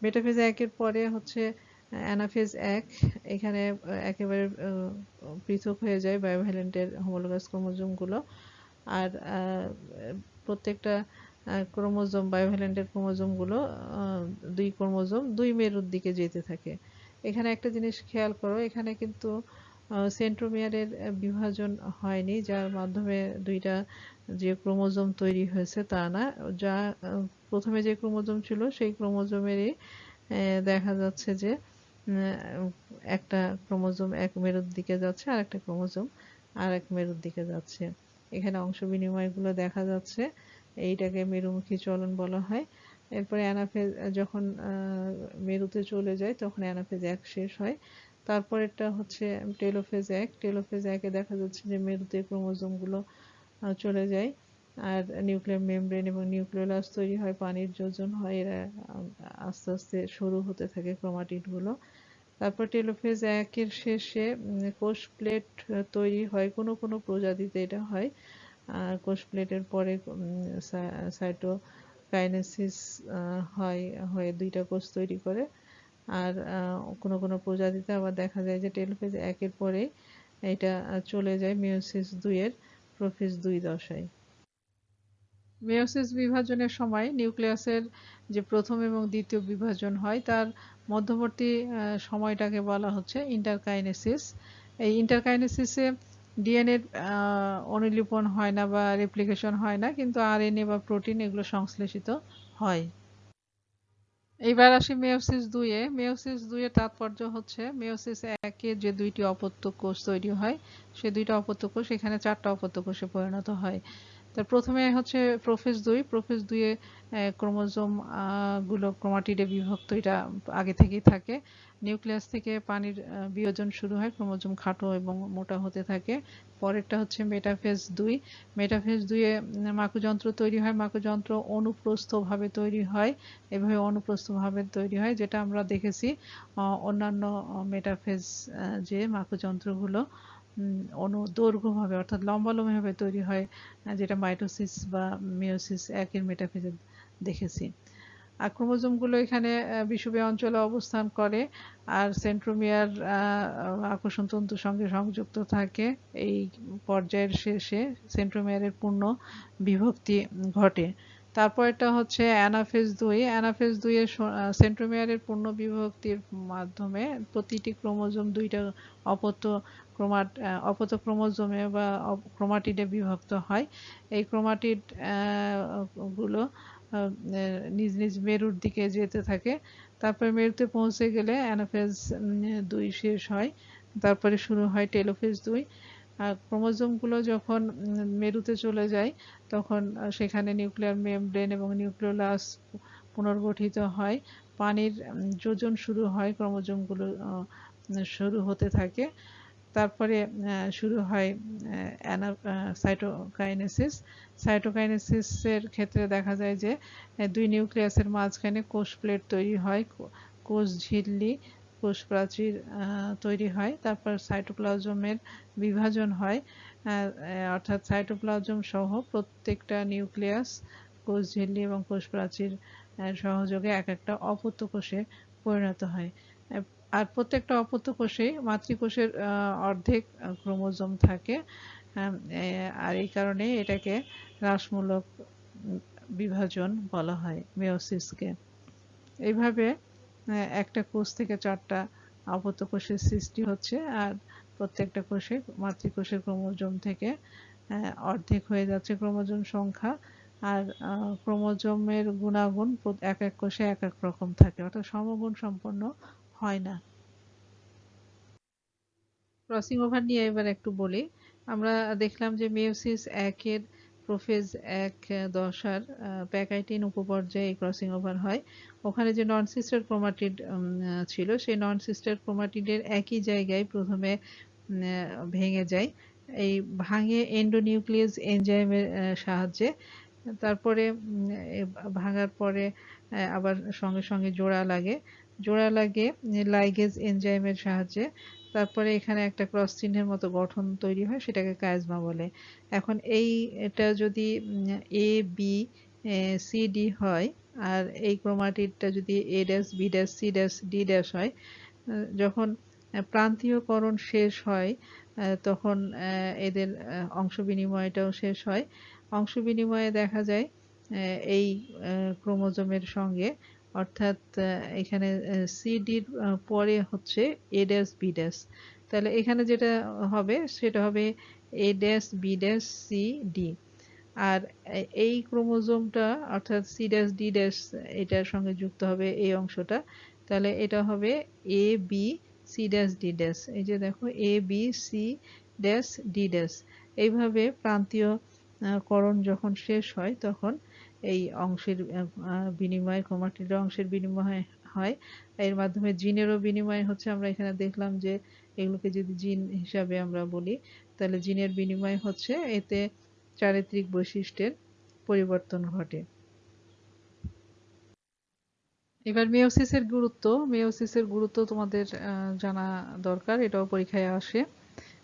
মেটাফেজ একের পরে হচ্ছে অ্যানাফেজ এক। এখানে একেবারে পৃথক হয়ে যায় বাইভ্যালেন্টের হোমোলোগাস ক্রোমোজোম গুলো। আর প্রত্যেকটা ক্রোমোজোম, বাইভ্যালেন্টের ক্রোমোজোম গুলো দুই ক্রোমোজোম দুই মেরুর দিকে যেতে থাকে। এখানে একটা জিনিস খেয়াল করো, এখানে কিন্তু সেন্ট্রোমিয়ারের বিভাজন হয়নি, যার মাধ্যমে দুইটা যে ক্রোমোজোম তৈরি হয়েছে তা না। যা প্রথমে যে ক্রোমোজোম ছিল সেই ক্রোমোজোমেরই দেখা যাচ্ছে যে একটা ক্রোমোজোম এক মেরুর দিকে যাচ্ছে, আর একটা ক্রোমোজোম আর এক মেরুর দিকে যাচ্ছে। এখানে অংশ বিনিময়গুলো দেখা যাচ্ছে, এইটাকে মেরুমুখী চলন বলা হয়। এরপরে অ্যানাফেজ যখন মেরুতে চলে যায় তখন অ্যানাফেজ এক শেষ হয়। তারপরেরটা হচ্ছে টেলোফেজ এক। টেলোফেজ একে দেখা যাচ্ছে যে মেরুতে ক্রোমোজোমগুলো চলে যায়, আর নিউক্লিয়ার মেমব্রেন এবং নিউক্লিওলাস তৈরি হয়, পানির যোজন হয়, এরা আস্তে আস্তে সরু হতে থাকে ক্রোমাটিড গুলো। তারপর টেলোফেজ একের শেষে কোষ প্লেট তৈরি হয়, কোনো কোনো প্রজাতিতে এটা হয়। আর কোষ প্লেটের পরে সাইটোকাইনেসিস হয়, হয়ে দুইটা কোষ তৈরি করে। আর কোনো কোনো প্রজাতিতে আবার দেখা যায় যে টেলোফেজ একের পরে এটা চলে যায় মিওসিস দুইয়ের প্রোফেজ দুই দশায়। মেয়োসিস বিভাজনের সময় নিউক্লিয়াসের যে প্রথম এবং দ্বিতীয় বিভাজন হয় তার মধ্যবর্তী সময়টাকে বলা হচ্ছে ইন্টারকাইনেসিস। এই ইন্টারকাইনেসিসে ডিএনএ অনুলিপন হয় না বা রেপ্লিকেশন হয় না, কিন্তু আরএনএ বা প্রোটিন এগুলো সংশ্লেষিত হয়। এইবার আসি মেয়োসিস দুইয়ে। মেয়োসিস দুইয়ের তাৎপর্য হচ্ছে মেয়োসিস একে যে দুইটি অপত্য কোষ তৈরি হয়, সে দুইটা অপত্য কোষ এখানে চারটা অপত্য কোষে পরিণত হয়। তার প্রথমে হচ্ছে প্রোফেজ দুই। প্রোফেজ দুইয়ে ক্রোমোজোম গুলো ক্রোমাটিডে বিভক্ত, এটা আগে থেকেই থাকে। নিউক্লিয়াস থেকে পানির বিয়োজন শুরু হয়, ক্রোমোজোম খাটো এবং মোটা হতে থাকে। পরেরটা হচ্ছে মেটাফেজ দুই। মেটাফেজ দুইয়ে মাকুযন্ত্র তৈরি হয়, মাকুযন্ত্র অনুপ্রস্থভাবে তৈরি হয়, এভাবে অনুপ্রস্থভাবে তৈরি হয়, যেটা আমরা দেখেছি অন্যান্য মেটাফেজ যে মাকুযন্ত্রগুলো অনুদৈর্ঘ্যভাবে অর্থাৎ লম্বালম্বিভাবে তৈরি হয়, যেটা মাইটোসিস বা মিওসিস একের মেটাফেজে দেখেছি। আর ক্রোমোজোমগুলো এখানে বিষুবীয় অঞ্চলে অবস্থান করে, আর সেন্ট্রোমিয়ার আকর্ষণ তন্তুর সঙ্গে সংযুক্ত থাকে। এই পর্যায়ের শেষে সেন্ট্রোমিয়ারের পূর্ণ বিভক্তি ঘটে। তারপরটা হচ্ছে অ্যানাফেজ দুই। অ্যানাফেজ দুইয়ের সেন্ট্রোমিয়ারের পূর্ণ বিভক্তির মাধ্যমে প্রতিটি ক্রোমোজোম দুইটা অপত্য অপত্য ক্রোমোজোমে বা ক্রোমাটিডে বিভক্ত হয়। এই ক্রোমাটিড গুলো নিজ নিজ মেরুর দিকে যেতে থাকে। তারপরে মেরুতে পৌঁছে গেলে অ্যানাফেজ দুই শেষ হয়, তারপরে শুরু হয় টেলোফেজ দুই। ক্রোমোজোম গুলো যখন মেরুতে চলে যায় তখন সেখানে নিউক্লিয়ার মেমব্রেন এবং নিউক্লিওলাস পুনর্গঠিত হয়, পানির যোজন শুরু হয়, ক্রোমোজোম গুলো শুরু হতে থাকে। তারপরে শুরু হয় সাইটোকাইনেসিস। সাইটোকাইনেসিসের ক্ষেত্রে দেখা যায় যে দুই নিউক্লিয়াসের মাঝখানে কোষ প্লেট তৈরি হয়, কোষ ঝিল্লি, কোষ প্রাচীর তৈরি হয়। তারপর সাইটোপ্লাজমের বিভাজন হয়, অর্থাৎ সাইটোপ্লাজম সহ প্রত্যেকটা নিউক্লিয়াস, কোষ ঝিল্লি এবং কোষ প্রাচীর সহযোগে এক একটা অপত্য কোষে পরিণত হয়। আর প্রত্যেকটা অপত্য কোষে মাতৃকোষের অর্ধেক ক্রোমোজোম থাকে। আর এই কারণে এটাকে হ্রাসমূলক বিভাজন বলা হয় মেয়োসিসকে। এইভাবে একটা কোষ থেকে 4টা আবদ্ধ কোষের সৃষ্টি হচ্ছে, আর প্রত্যেকটা কোষে মাতৃকোষের ক্রোমোজোম থেকে অর্ধেক হয়ে যাচ্ছে ক্রোমোজোম সংখ্যা। আর ক্রোমোজোমের গুণাগুণ এক এক কোষে এক এক রকম থাকে, অর্থাৎ সমগুণ সম্পন্ন হয় না। ক্রসিং ওভার নিয়ে এবার একটু বলি। আমরা দেখলাম যে মেয়োসিস 1-এর প্রোফেজ 1 দশার প্যাকাইটিন উপপর্যায়ে ক্রসিং ওভার হয়। ওখানে যে নন সিস্টার ক্রোমাটিড ছিল, সেই নন সিস্টার ক্রোমাটিডের একই জায়গায় প্রথমে ভেঙে যায়। এই ভাঙে এন্ডোনিউক্লিয়াস এনজাইমের সাহায্যে। তারপরে ভাঙার পরে আবার সঙ্গে সঙ্গে জোড়া লাগে লাইগেজ এনজাইমের সাহায্যে। তারপরে এখানে একটা ক্রস চিহ্নের মতো গঠন তৈরি হয়, সেটাকে কাইজমা বলে। এখন এটা যদি এ বি সি ডি হয়, আর এই ক্রোমাটিডটা যদি A dash B dash C dash D dash হয়, যখন প্রান্তীয়করণ শেষ হয় তখন এদের অংশ বিনিময়টাও শেষ হয়। অংশ বিনিময়ে দেখা যায় এই ক্রোমোজোমের সঙ্গে, অর্থাৎ এখানে সিডির পরে হচ্ছে এ ড্যাশ বি ড্যাশ। তাহলে এখানে যেটা হবে সেটা হবে A dash B dash C D. আর এই ক্রোমোজোমটা অর্থাৎ সি ড্যাশ ডি ড্যাশ এটার সঙ্গে যুক্ত হবে এই অংশটা। তাহলে এটা হবে A B C dash D dash. এই যে দেখো A B C dash D dash. এইভাবে প্রান্তীয় করণ যখন শেষ হয় তখন এই অংশের বিনিময়, ক্রোমাটিডের অংশের বিনিময় হয়। এর মাধ্যমে জিনেরও বিনিময় হচ্ছে। আমরা এখানে দেখলাম যে এগুলোকে যদি জিন হিসাবে আমরা বলি, তাহলে জিনের বিনিময় হচ্ছে, এতে চারিত্রিক বৈশিষ্ট্যের পরিবর্তন ঘটে। এবার মেয়োসিসের গুরুত্ব তোমাদের জানা দরকার, এটাও পরীক্ষায় আসে।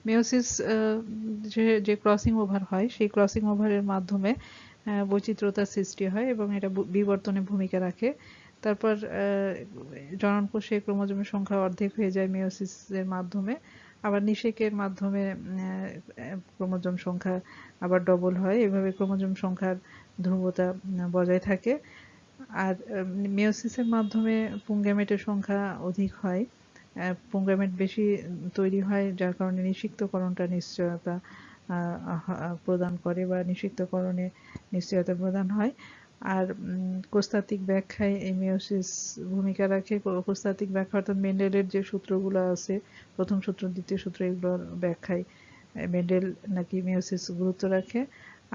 মেয়োসিস যে ক্রসিং ওভার হয়, সেই ক্রসিং ওভারের মাধ্যমে বৈচিত্র্যতার সৃষ্টি হয় এবং এটা বিবর্তনে ভূমিকা রাখে। তারপর জনন কোষে ক্রোমোজোমের সংখ্যা অর্ধেক হয়ে যায় মেয়োসিসের মাধ্যমে। আবার নিষেকের মাধ্যমে ক্রোমোজোম সংখ্যা আবার ডবল হয়। এভাবে ক্রোমোজোম সংখ্যার ধ্রুবতা বজায় থাকে। আর মেয়োসিসের মাধ্যমে পুংগ্যামেটের সংখ্যা অধিক হয়, পুংগ্যামেট বেশি তৈরি হয়, যার কারণে নিষিক্তকরণটা নিশ্চয়তা প্রদান করে বা নিষিক্তকরণে নিশ্চয়তা প্রদান হয়। আর কোষতাত্ত্বিক ব্যাখ্যায় এই মেয়োসিস ভূমিকা রাখে। কোষতাত্ত্বিক ব্যাখ্যা অর্থাৎ মেন্ডেলের যে সূত্রগুলো আছে, প্রথম সূত্র দ্বিতীয় সূত্র, এগুলোর ব্যাখ্যায় মেন্ডেল নাকি মেয়োসিস গুরুত্ব রাখে।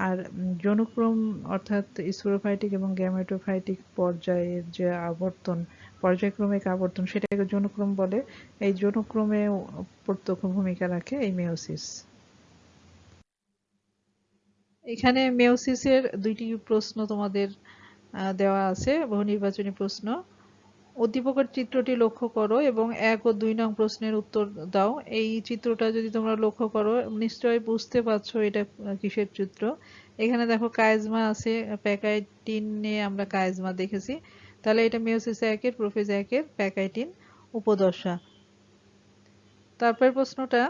আর যৌনক্রম অর্থাৎ স্পোরোফাইটিক এবং গ্যামেটোফাইটিক পর্যায়ের যে পর্যায়ক্রমিক আবর্তন, সেটাকে যৌনক্রম বলে। এই যৌনক্রমে প্রত্যক্ষ ভূমিকা রাখে এই মেয়োসিস। এখানে মেয়োসিসের 2টি প্রশ্ন তোমাদের দেওয়া আছে, বহু নির্বাচনী প্রশ্ন। উদ্দীপকের চিত্রটি লক্ষ্য করো এবং 1 ও 2 নং প্রশ্নের উত্তর দাও। এই চিত্রটা যদি তোমরা লক্ষ্য করো, নিশ্চয়ই বুঝতে পারছো এটা কিসের চিত্র। এখানে দেখো কাইজমা আছে, প্যাকাইটিন নিয়ে আমরা কাইজমা দেখেছি। তাহলে এটা মেয়োসিস 1-এর প্রোফেজ 1-এর প্যাকাইটিন উপদশা। তারপর প্রশ্নটা,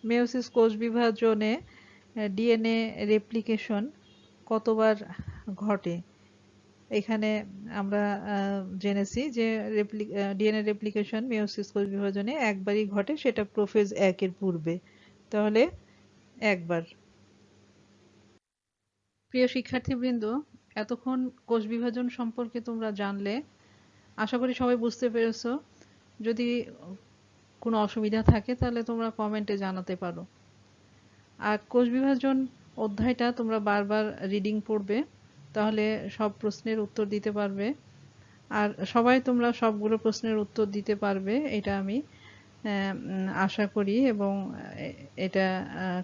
মেয়োসিস কোষ বিভাজনে ডিএনএ রেপ্লিকেশন কতবার ঘটে? এখানে আমরা জেনেছি যে ডিএনএ রেপ্লিকেশন মেয়োসিস কোষ বিভাজনে একবারই ঘটে, সেটা প্রোফেজ 1-এর পূর্বে। তাহলে একবার। প্রিয় শিক্ষার্থীবৃন্দ, এতক্ষণ কোষ বিভাজন সম্পর্কে তোমরা জানলে। আশা করি সবাই বুঝতে পেরেছো। যদি কোনো অসুবিধা থাকে তাহলে তোমরা কমেন্টে জানাতে পারো। আর কোষ বিভাজন অধ্যায়টা তোমরা বারবার রিডিং পড়বে, তাহলে সব প্রশ্নের উত্তর দিতে পারবে। আর সবাই তোমরা সবগুলো প্রশ্নের উত্তর দিতে পারবে, এটা আমি আশা করি এবং এটা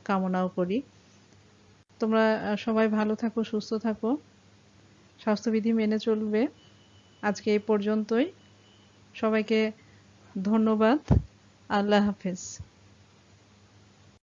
কামনাও করি। তোমরা সবাই ভালো থাকো, সুস্থ থাকো, স্বাস্থ্যবিধি মেনে চলবে। আজকে এই পর্যন্তই। সবাইকে ধন্যবাদ। আল্লাহ হাফেজ।